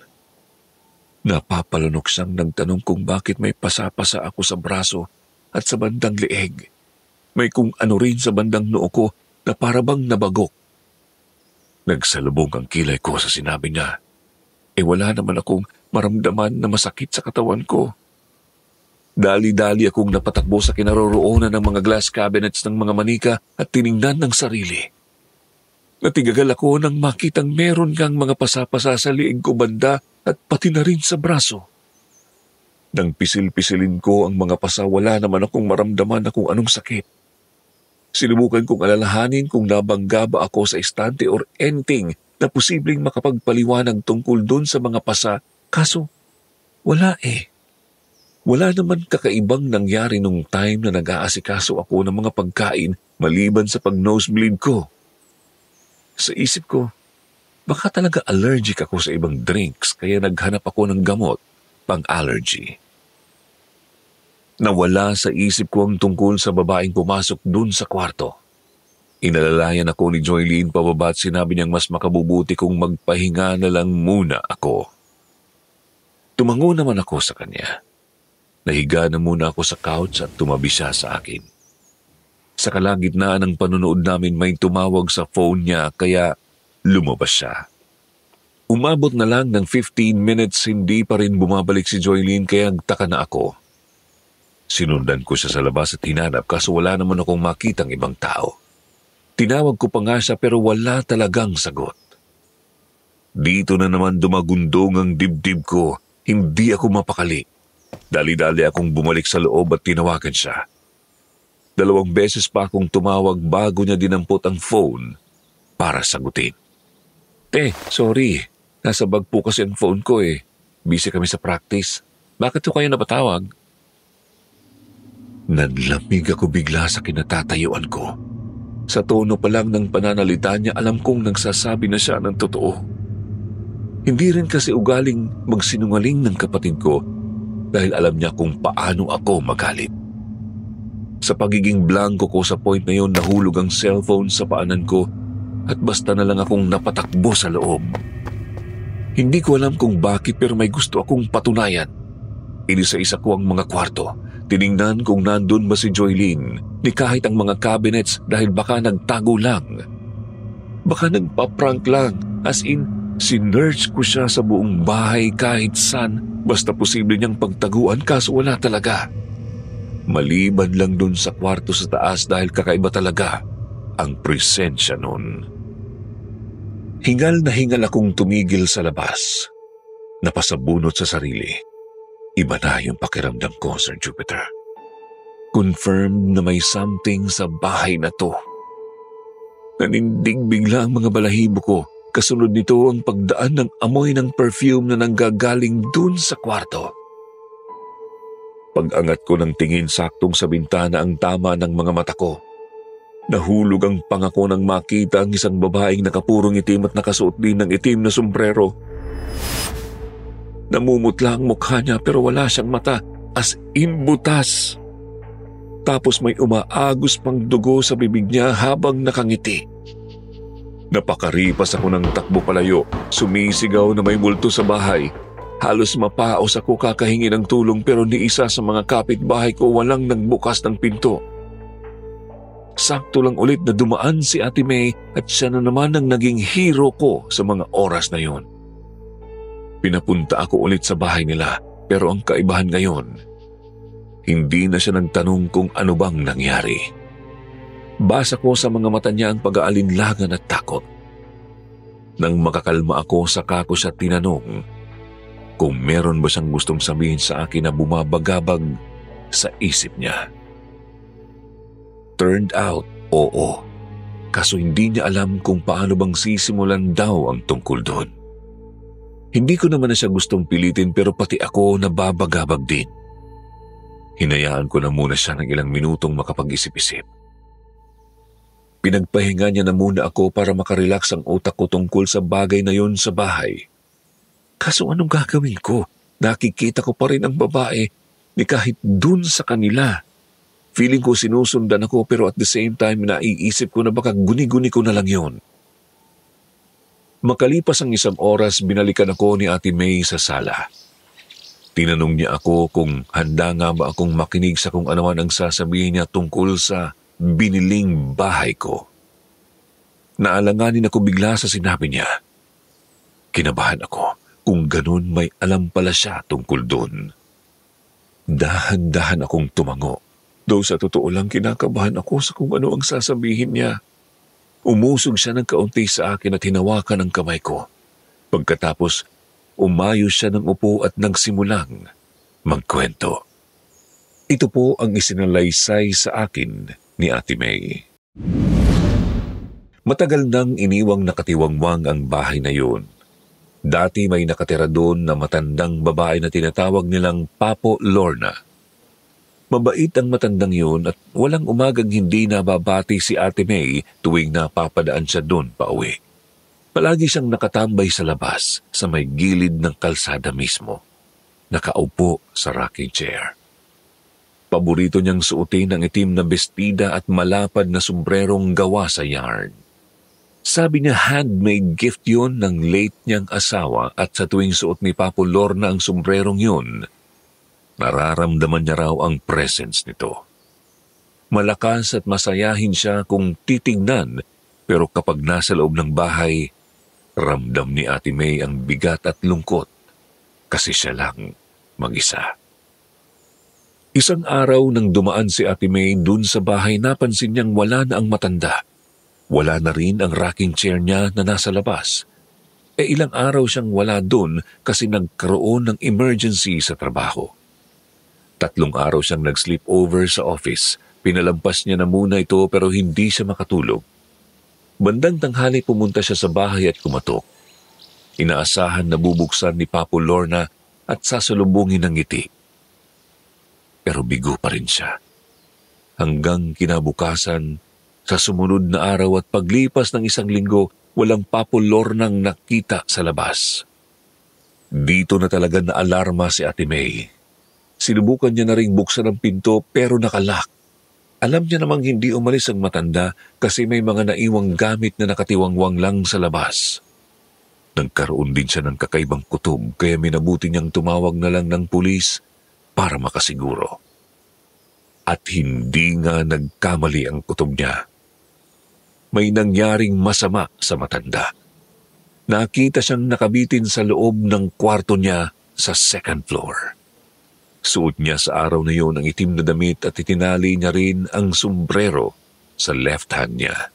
[SPEAKER 1] Napapalunok siyang nagtanong kung bakit may pasapasa ako sa braso at sa bandang leeg. May kung ano rin sa bandang noo ko na parabang nabagok. Nagsalubong ang kilay ko sa sinabi niya. Wala naman akong maramdaman na masakit sa katawan ko. Dali-dali akong napatakbo sa kinaroroonan ng mga glass cabinets ng mga manika at tiningnan ng sarili. Natigagal ako nang makitang meron kang mga pasapasa sa liig ko banda at pati na rin sa braso. Nang pisil-pisilin ko ang mga pasa, wala naman akong maramdaman na kung anong sakit. Sinubukan kong alalahanin kung nabangga ba ako sa estante or anything na posibleng makapagpaliwanag tungkol dun sa mga pasa, kaso wala Wala naman kakaibang nangyari nung time na nag-aasikaso ako ng mga pagkain maliban sa pag-nosebleed ko. Sa isip ko, baka talaga allergic ako sa ibang drinks kaya naghanap ako ng gamot pang-allergy. Nawala sa isip ko ang tungkol sa babaeng pumasok dun sa kwarto. Inalalayan ako ni Joylene pababa at sinabi niyang mas makabubuti kung magpahinga na lang muna ako. Tumango naman ako sa kanya. Nahiga na muna ako sa couch at tumabi siya sa akin. Sa kalagitnaan ng panunood namin may tumawag sa phone niya kaya lumabas siya. Umabot na lang ng 15 minutes hindi pa rin bumabalik si Joylene kaya nagtaka na ako. Sinundan ko siya sa labas at hinanap kaso wala naman akong makitang ibang tao. Tinawag ko pa nga siya pero wala talagang sagot. Dito na naman dumagundong ang dibdib ko, hindi ako mapakali. Dali-dali akong bumalik sa loob at tinawagan siya. 2 beses pa akong tumawag bago niya dinampot ang phone para sagutin. Sorry. Nasa bag po kasi ang phone ko Busy kami sa practice. Bakit ko kayo napatawag? Nanlamig ako bigla sa kinatatayuan ko. Sa tono pa lang ng pananalita niya, alam kong nagsasabi na siya ng totoo. Hindi rin kasi ugaling magsinungaling ng kapatid ko dahil alam niya kung paano ako magalit. Sa pagiging blanco ko sa point na yon, nahulog ang cellphone sa paanan ko at basta na lang akong napatakbo sa loob. Hindi ko alam kung bakit pero may gusto akong patunayan. Inisa-isa ko ang mga kwarto. Tiningnan kung nandun ba si Joylene, ni kahit ang mga cabinets dahil baka nagtago lang. Baka nagpa-prank lang, as in, sinearch ko siya sa buong bahay kahit saan, basta posible niyang pagtaguan kaso wala talaga. Maliban lang dun sa kwarto sa taas dahil kakaiba talaga ang presensya nun. Hingal na hingal akong tumigil sa labas. Napasabunot sa sarili. Iba na yung pakiramdam ko, Sir Jupiter. Confirmed na may something sa bahay na to. Nanindig bigla ang mga balahibo ko. Kasunod nito ang pagdaan ng amoy ng perfume na nanggagaling dun sa kwarto. Pag-angat ko ng tingin saktong sa bintana ang tama ng mga mata ko. Nahulog ang pangako nang makita ang isang babaeng nakapurong itim at nakasuot din ng itim na sombrero. Namumutla ang mukha niya pero wala siyang mata, as in butas. Tapos may umaagos pang dugo sa bibig niya habang nakangiti. Napakaripas ako ng takbo palayo, sumisigaw na may multo sa bahay. Halos mapaos ako kakahingi ng tulong pero ni isa sa mga kapitbahay ko walang nagbukas ng pinto. Sakto lang ulit na dumaan si Ate May at siya na naman ang naging hero ko sa mga oras na yon. Pinapunta ako ulit sa bahay nila pero ang kaibahan ngayon, hindi na siya nagtanong kung ano bang nangyari. Basa ko sa mga mata niya ang pag-aalinlangan at takot. Nang makakalma ako, saka ko siya tinanong kung meron ba siyang gustong sabihin sa akin na bumabagabag sa isip niya. Turned out, oo. Kaso hindi niya alam kung paano bang sisimulan daw ang tungkol doon. Hindi ko naman na siya gustong pilitin pero pati ako nababagabag din. Hinayaan ko na muna siya ng ilang minutong makapag-isip-isip. Pinagpahinga niya na muna ako para makarelax ang utak ko tungkol sa bagay na yun sa bahay. Kaso anong gagawin ko? Nakikita ko pa rin ang babae ni kahit dun sa kanila. Feeling ko sinusundan ako pero at the same time naiisip ko na baka guni-guni ko na lang yun. Makalipas ang 1 oras, binalikan ako ni Ate May sa sala. Tinanong niya ako kung handa nga ba akong makinig sa kung ano man ang sasabihin niya tungkol sa biniling bahay ko. Naalanganin ako bigla sa sinabi niya. Kinabahan ako kung ganun may alam pala siya tungkol dun. Dahan-dahan akong tumango. Though sa totoo lang kinakabahan ako sa kung ano ang sasabihin niya. Umusog siya ng kaunti sa akin at hinawakan ang kamay ko. Pagkatapos, umayos siya ng upo at nagsimulang magkwento. Ito po ang isinalaysay sa akin ni Ate May. Matagal nang iniwang nakatiwangwang ang bahay na yun. Dati may nakatira doon na matandang babae na tinatawag nilang Papo Lorna. Mabait ang matandang yun at walang umagang hindi nababati si Ate May tuwing napapadaan siya doon pauwi. Palagi siyang nakatambay sa labas sa may gilid ng kalsada mismo. Nakaupo sa rocking chair. Paborito niyang suotin ang itim na bestida at malapad na sombrerong gawa sa yarn. Sabi niya handmade gift yun ng late niyang asawa at sa tuwing suot ni Papo Lorna ang sombrerong yun, nararamdaman niya raw ang presence nito. Malakas at masayahin siya kung titignan pero kapag nasa loob ng bahay, ramdam ni Ate May ang bigat at lungkot kasi siya lang mag-isa. Isang araw nang dumaan si Ate May dun sa bahay, napansin niyang wala na ang matanda. Wala na rin ang rocking chair niya na nasa labas. Ilang araw siyang wala dun kasi nagkaroon ng emergency sa trabaho. 3 araw siyang nag-sleepover sa office. Pinalampas niya na muna ito pero hindi siya makatulog. Bandang tanghali pumunta siya sa bahay at kumatok. Inaasahan na bubuksan ni Papo Lorna at sasalubungin ng ngiti. Pero bigo pa rin siya. Hanggang kinabukasan, sa sumunod na araw at paglipas ng 1 linggo, walang Papo Lornang nakita sa labas. Dito na talaga naalarma si Ate May. Sinubukan niya na ring buksan ang pinto pero nakalak. Alam niya namang hindi umalis ang matanda kasi may mga naiwang gamit na nakatiwangwang lang sa labas. Nagkaroon din siya ng kakaibang kutob kaya minabuti niyang tumawag na lang ng pulis para makasiguro. At hindi nga nagkamali ang kutob niya. May nangyaring masama sa matanda. Nakita siyang nakabitin sa loob ng kwarto niya sa 2nd floor. Suot niya sa araw na yun ang itim na damit at itinali niya rin ang sombrero sa left hand niya.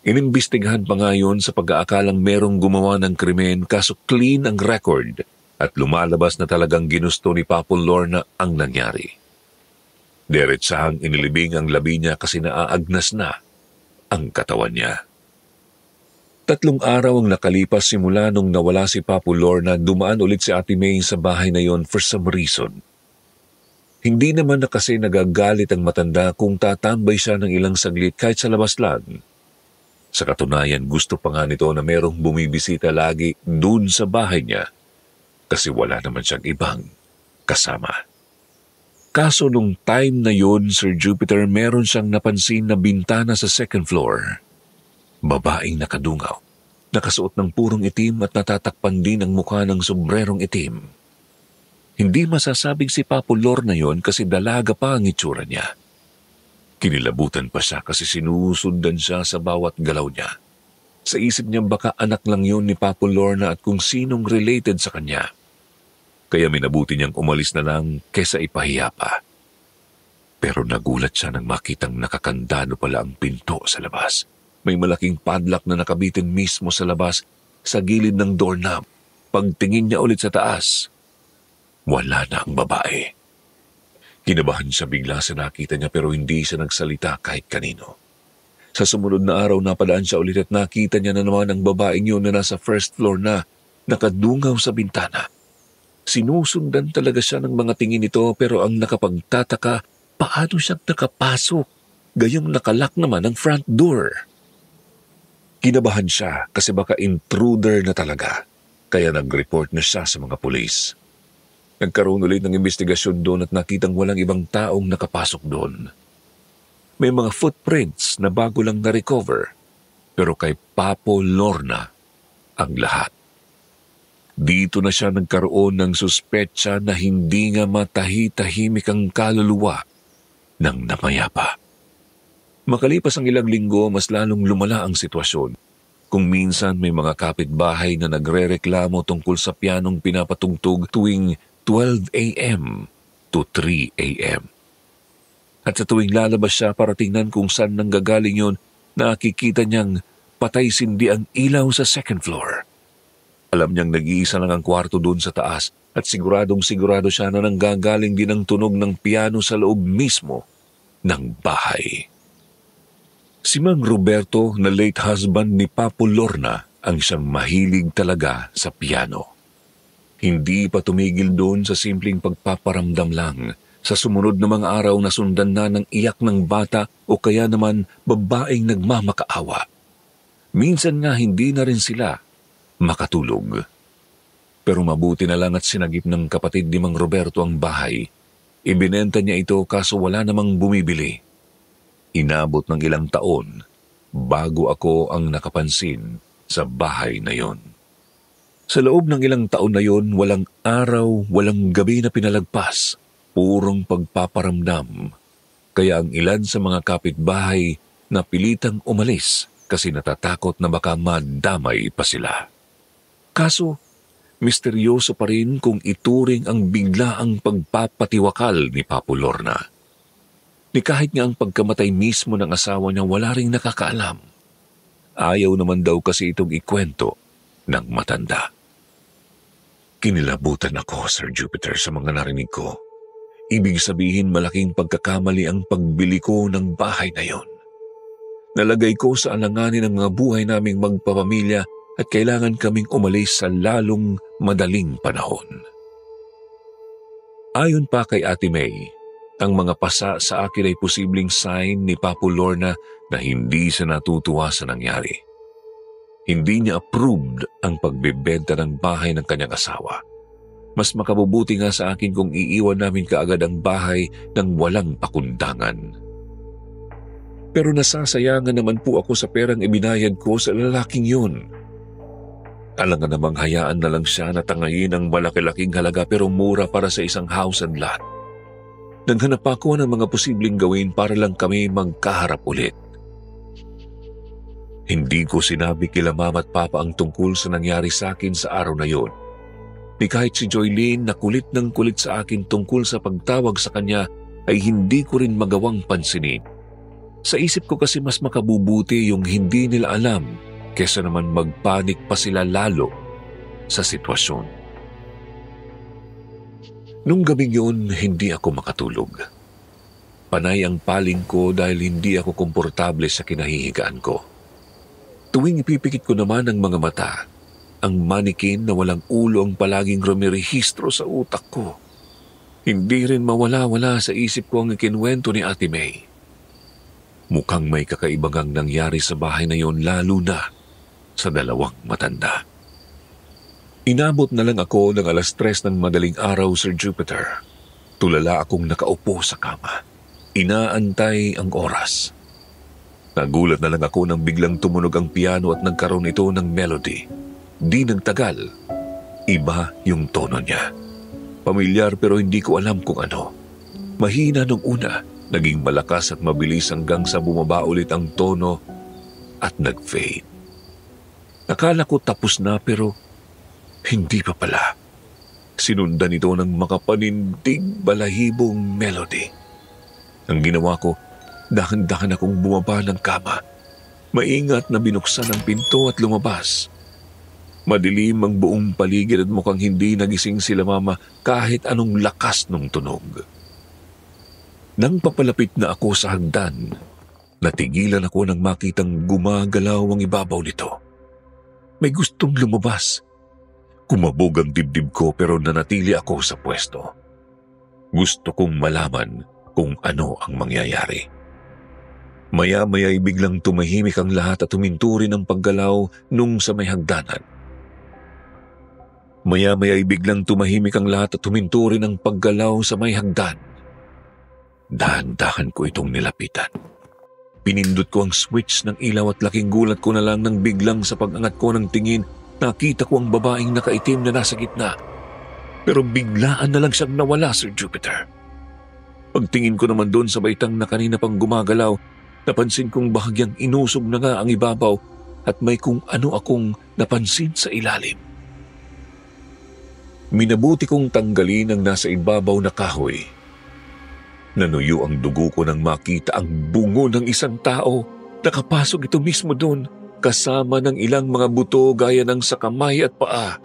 [SPEAKER 1] Inimbestigahan pa nga yun sa pag-aakalang merong gumawa ng krimen kaso clean ang record at lumalabas na talagang ginusto ni Papo Lorna ang nangyari. Diretsahang inilibing ang labi niya kasi naaagnas na ang katawan niya. 3 araw ang nakalipas simula nung nawala si Papo Lorna, dumaan ulit si Ate May sa bahay na yon for some reason. Hindi naman na kasi nagagalit ang matanda kung tatambay siya ng ilang saglit kahit sa labas lang. Sa katunayan, gusto pa nga nito na merong bumibisita lagi dun sa bahay niya kasi wala naman siyang ibang kasama. Kaso nung time na yon, Sir Jupiter, meron siyang napansin na bintana sa 2nd floor. Babaeng nakadungaw, nakasuot ng purong itim at natatakpan din ang mukha ng sombrerong itim. Hindi masasabing si Papo Lorna yon kasi dalaga pa ang itsura niya. Kinilabutan pa siya kasi sinusundan siya sa bawat galaw niya. Sa isip niya baka anak lang yon ni Papo Lorna at kung sinong related sa kanya. Kaya minabuti niyang umalis na lang kesa ipahiya pa. Pero nagulat siya nang makitang nakakandado pala ang pinto sa labas. May malaking padlock na nakabitin mismo sa labas sa gilid ng doorknob. Pagtingin niya ulit sa taas, wala na ang babae. Kinabahan siya bigla sa nakita niya pero hindi siya nagsalita kahit kanino. Sa sumunod na araw napadaan siya ulit at nakita niya na naman ang babaeng yun na nasa 1st floor na nakadungaw sa bintana. Sinusundan talaga siya ng mga tingin nito pero ang nakapagtataka, paano siya nakapasok? Gayong nakalak naman ang front door. Kinabahan siya kasi baka intruder na talaga, kaya nag-report na siya sa mga pulis. Nagkaroon ulit ng investigasyon doon at nakitang walang ibang taong nakapasok doon. May mga footprints na bago lang na-recover, pero kay Papo Lorna ang lahat. Dito na siya nagkaroon ng suspetsa na hindi nga matahi-tahimik ang kaluluwa ng namayapa. Makalipas ang ilang linggo, mas lalong lumala ang sitwasyon. Kung minsan may mga kapitbahay na nagrereklamo tungkol sa pianong pinapatugtog tuwing 12 a.m. to 3 a.m. At sa tuwing lalabas siya para tingnan kung saan nanggagaling yun, nakikita niyang patay sindi ang ilaw sa second floor. Alam niyang nag-iisa lang ang kwarto doon sa taas at siguradong-sigurado siya na nanggagaling din ang tunog ng piano sa loob mismo ng bahay. Si Mang Roberto na late husband ni Papo Lorna ang siyang mahilig talaga sa piano. Hindi pa tumigil doon sa simpleng pagpaparamdam lang. Sa sumunod na mga araw nasundan na ng iyak ng bata o kaya naman babaeng nagmamakaawa. Minsan nga hindi na rin sila makatulog. Pero mabuti na lang at sinagip ng kapatid ni Mang Roberto ang bahay. Ibinenta niya ito kaso wala namang bumibili. Inabot ng ilang taon bago ako ang nakapansin sa bahay na yon. Sa loob ng ilang taon na yon, walang araw, walang gabi na pinalagpas, purong pagpaparamdam. Kaya ang ilan sa mga kapitbahay napilitang umalis kasi natatakot na baka madamay pa sila. Kaso, misteryoso pa rin kung ituring ang biglaang pagpapatiwakal ni Papo Lorna. Ni kahit nga ang pagkamatay mismo ng asawa niya wala ring nakakaalam. Ayaw naman daw kasi itong ikwento ng matanda. Kinilabutan ako, Sir Jupiter, sa mga narinig ko. Ibig sabihin malaking pagkakamali ang pagbili ko ng bahay na yon. Nalagay ko sa alanganin ang mga buhay naming magpapamilya at kailangan kaming umalis sa lalong madaling panahon. Ayon pa kay Ate May, ang mga pasa sa akin ay posibleng sign ni Papo Lorna na hindi siya natutuwa sa nangyari. Hindi niya approved ang pagbebenta ng bahay ng kanyang asawa. Mas makabubuti nga sa akin kung iiwan namin kaagad ang bahay ng walang pakundangan. Pero nasasayangan naman po ako sa perang ibinayad ko sa lalaking yun. Alangan namang hayaan na lang siya na tangayin ang malaki-laking halaga pero mura para sa isang house and lot. Naghanap ako ng mga posibleng gawin para lang kami magkaharap ulit. Hindi ko sinabi kila Mama at Papa ang tungkol sa nangyari sa akin sa araw na yon. Ni kahit si Joylene na kulit ng kulit sa akin tungkol sa pagtawag sa kanya ay hindi ko rin magawang pansinin. Sa isip ko kasi mas makabubuti yung hindi nila alam kesa naman magpanik pa sila lalo sa sitwasyon. Nung gabing yun, hindi ako makatulog. Panay ang paling ko dahil hindi ako komportable sa kinahihigaan ko. Tuwing ipipikit ko naman ang mga mata, ang manikin na walang ulo ang palaging rumirehistro sa utak ko. Hindi rin mawala-wala sa isip ko ang ikinwento ni Ate May. Mukhang may kakaibagang nangyari sa bahay na yon lalo na sa dalawang matanda. Inabot na lang ako ng 3:00 ng madaling araw, Sir Jupiter. Tulala akong nakaupo sa kama. Inaantay ang oras. Nagulat na lang ako nang biglang tumunog ang piano at nagkaroon ito ng melody. Di nagtagal, iba yung tono niya. Pamilyar pero hindi ko alam kung ano. Mahina nung una, naging malakas at mabilis hanggang sa bumaba ulit ang tono at nag-fade. Akala ko tapos na pero hindi pa pala. Sinundan ito ng makapanindig balahibong melody. Ang ginawa ko, dahan-dahan akong bumaba ng kama. Maingat na binuksan ang pinto at lumabas. Madilim ang buong paligid at mukhang hindi nagising sila Mama kahit anong lakas ng tunog. Nang papalapit na ako sa hagdan, natigilan ako nang makitang gumagalaw ang ibabaw nito. May gustong lumabas. Kumabog ang dibdib ko pero nanatili ako sa pwesto. Gusto kong malaman kung ano ang mangyayari. Maya-maya ay biglang tumahimik ang lahat at huminto rin ang paggalaw nung sa may hagdanan. Maya-maya ay biglang tumahimik ang lahat at huminto rin ang paggalaw sa may hagdan. Dahan-dahan ko itong nilapitan. Pinindot ko ang switch ng ilaw at laking gulat ko na lang nang biglang sa pag-angat ko ng tingin, nakita ko ang babaeng nakaitim na nasa gitna. Pero biglaan na lang siyang nawala, Sir Jupiter. Pagtingin ko naman doon sa baitang na kanina pang gumagalaw, napansin kong bahagyang inusog na nga ang ibabaw at may kung ano akong napansin sa ilalim. Minabuti kong tanggalin ang nasa ibabaw na kahoy. Nanuyo ang dugo ko nang makita ang bungo ng isang tao. Nakapasok ito mismo doon, kasama ng ilang mga buto gaya ng sa kamay at paa.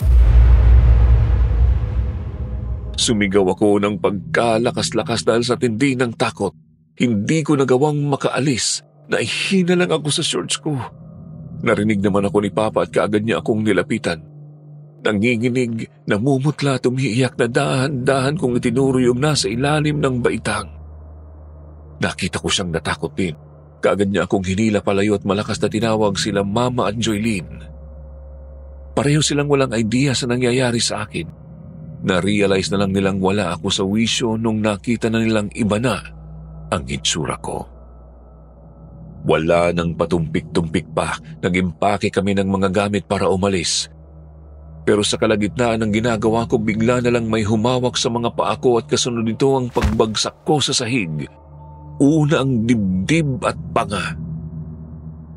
[SPEAKER 1] Sumigaw ako ng pagkalakas-lakas dahil sa tindi ng takot. Hindi ko nagawang makaalis. Naihina lang ako sa shorts ko. Narinig naman ako ni Papa at kaagad niya akong nilapitan. Nanginginig, namumutla at umiiyak na dahan-dahan kong itinuro yung nasa ilalim ng baitang. Nakita ko siyang natakot din. Kaagad niya akong hinila palayo at malakas na tinawag sila Mama at Joylene. Pareho silang walang idea sa nangyayari sa akin. Na-realize na lang nilang wala ako sa wisyo nung nakita na nilang iba na ang itsura ko. Wala nang patumpik-tumpik pa, nag-impake kami ng mga gamit para umalis. Pero sa kalagitnaan ng ginagawa ko, bigla na lang may humawak sa mga paa ko at kasunod nito ang pagbagsak ko sa sahig. Una ang dibdib at panga.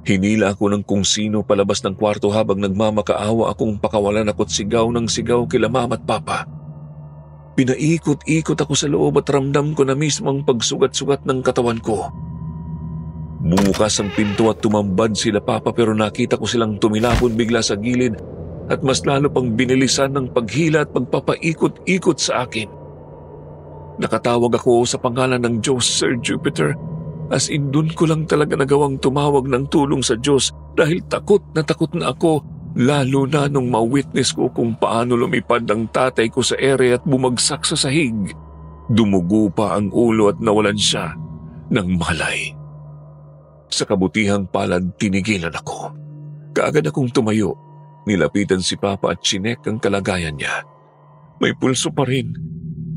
[SPEAKER 1] Hinila ako ng kung sino palabas ng kwarto habang nagmamakaawa akong pakawalan ako't sigaw ng sigaw kila Mama at Papa. Pinaikot-ikot ako sa loob at ramdam ko na mismo ang pagsugat-sugat ng katawan ko. Bumukas ang pinto at tumambad sila Papa pero nakita ko silang tumilapon bigla sa gilid at mas lalo pang binilisan ng paghila at pagpapaikot-ikot sa akin. Nakatawag ako sa pangalan ng Diyos, Sir Jupiter. As in, dun ko lang talaga nagawang tumawag ng tulong sa Diyos dahil takot na ako, lalo na nung ma-witness ko kung paano lumipad ang tatay ko sa ere at bumagsak sa sahig. Dumugo pa ang ulo at nawalan siya ng malay. Sa kabutihang palad, tinigilan ako. Kaagad akong tumayo. Nilapitan si Papa at chinek ang kalagayan niya. May pulso pa rin.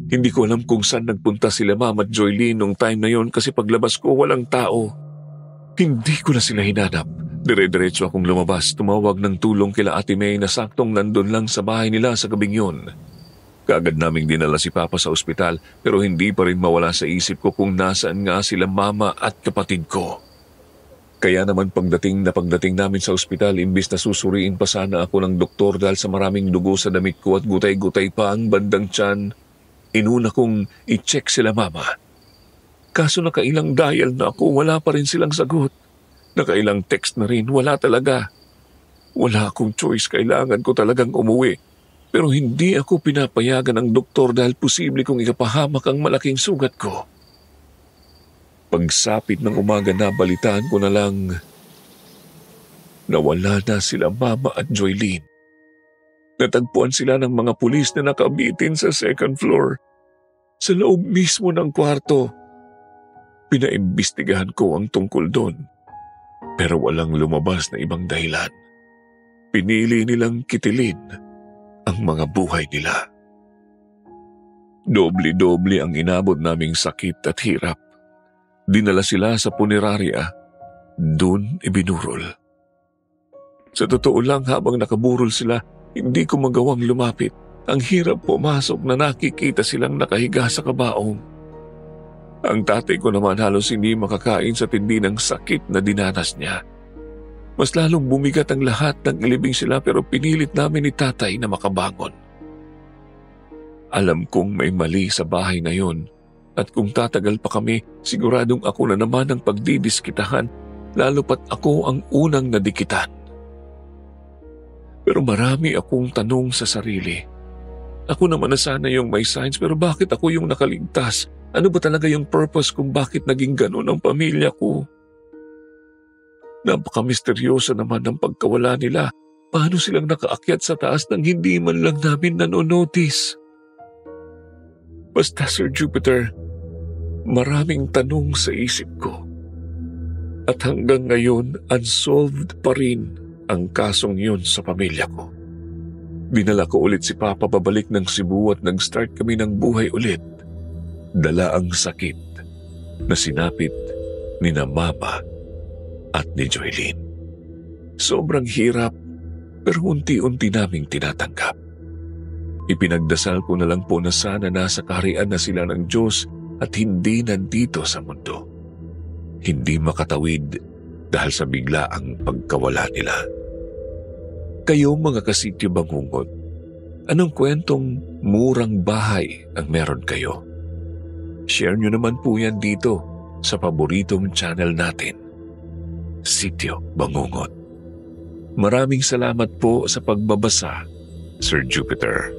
[SPEAKER 1] Hindi ko alam kung saan nagpunta sila Mama at Joylene nung time na yon kasi paglabas ko walang tao. Hindi ko na sila hinanap. Dire-diretso akong lumabas, tumawag ng tulong kila Ate May na saktong nandun lang sa bahay nila sa gabing yun. Kaagad naming dinala si Papa sa ospital pero hindi pa rin mawala sa isip ko kung nasaan nga sila Mama at kapatid ko. Kaya naman pagdating namin sa ospital, imbis na susuriin pa sana ako ng doktor dahil sa maraming dugo sa damit ko at gutay-gutay pa ang bandang tiyan, inuna kong i-check sila Mama. Kaso nakailang dial na ako, wala pa rin silang sagot. Nakailang text na rin, wala talaga. Wala akong choice, kailangan ko talagang umuwi. Pero hindi ako pinapayagan ng doktor dahil posible kong ikapahamak ang malaking sugat ko. Pagsapit ng umaga na balitaan ko na lang na wala na sila Mama at Joylene. Natagpuan sila ng mga pulis na nakabitin sa second floor. Sa loob mismo ng kwarto. Pinaimbestigahan ko ang tungkol doon. Pero walang lumabas na ibang dahilan. Pinili nilang kitilin ang mga buhay nila. Doble-doble ang inabot naming sakit at hirap. Dinala sila sa punerarya. Doon ibinurol. Sa totoo lang habang nakaburol sila, hindi ko magawang lumapit. Ang hirap pumasok na nakikita silang nakahiga sa kabaong. Ang tatay ko naman halos hindi makakain sa tindi ng sakit na dinanas niya. Mas lalong bumigat ang lahat ng ilibing sila pero pinilit namin ni tatay na makabangon. Alam kong may mali sa bahay na yon at kung tatagal pa kami, siguradong ako na naman ang pagdidiskitahan lalo pat ako ang unang nadikitan. Pero marami akong tanong sa sarili. Ako naman na sana yung may signs pero bakit ako yung nakaligtas? Ano ba talaga yung purpose kung bakit naging ganun ang pamilya ko? Napaka-misteryoso naman ang pagkawala nila
[SPEAKER 2] Paano silang nakaakyat sa taas nang hindi man lang namin nanonotice? Basta Sir Jupiter, maraming tanong sa isip ko. At hanggang ngayon, unsolved pa rin ang kasong yun sa pamilya ko. Dinala ko ulit si Papa pabalik ng Cebu at nag-start kami ng buhay ulit. Dala ang sakit na sinapit ni na Mama at ni Joylene. Sobrang hirap pero unti-unti naming tinatanggap. Ipinagdasal ko na lang po na sana nasa kaharian na sila ng Diyos at hindi nandito sa mundo. Hindi makatawid dahil sa biglaang pagkawala nila. Kayo mga kasityo Bangungot, anong kwentong murang bahay ang meron kayo? Share nyo naman po yan dito sa paboritong channel natin, Sityo Bangungot. Maraming salamat po sa pagbabasa, Sir Jupiter.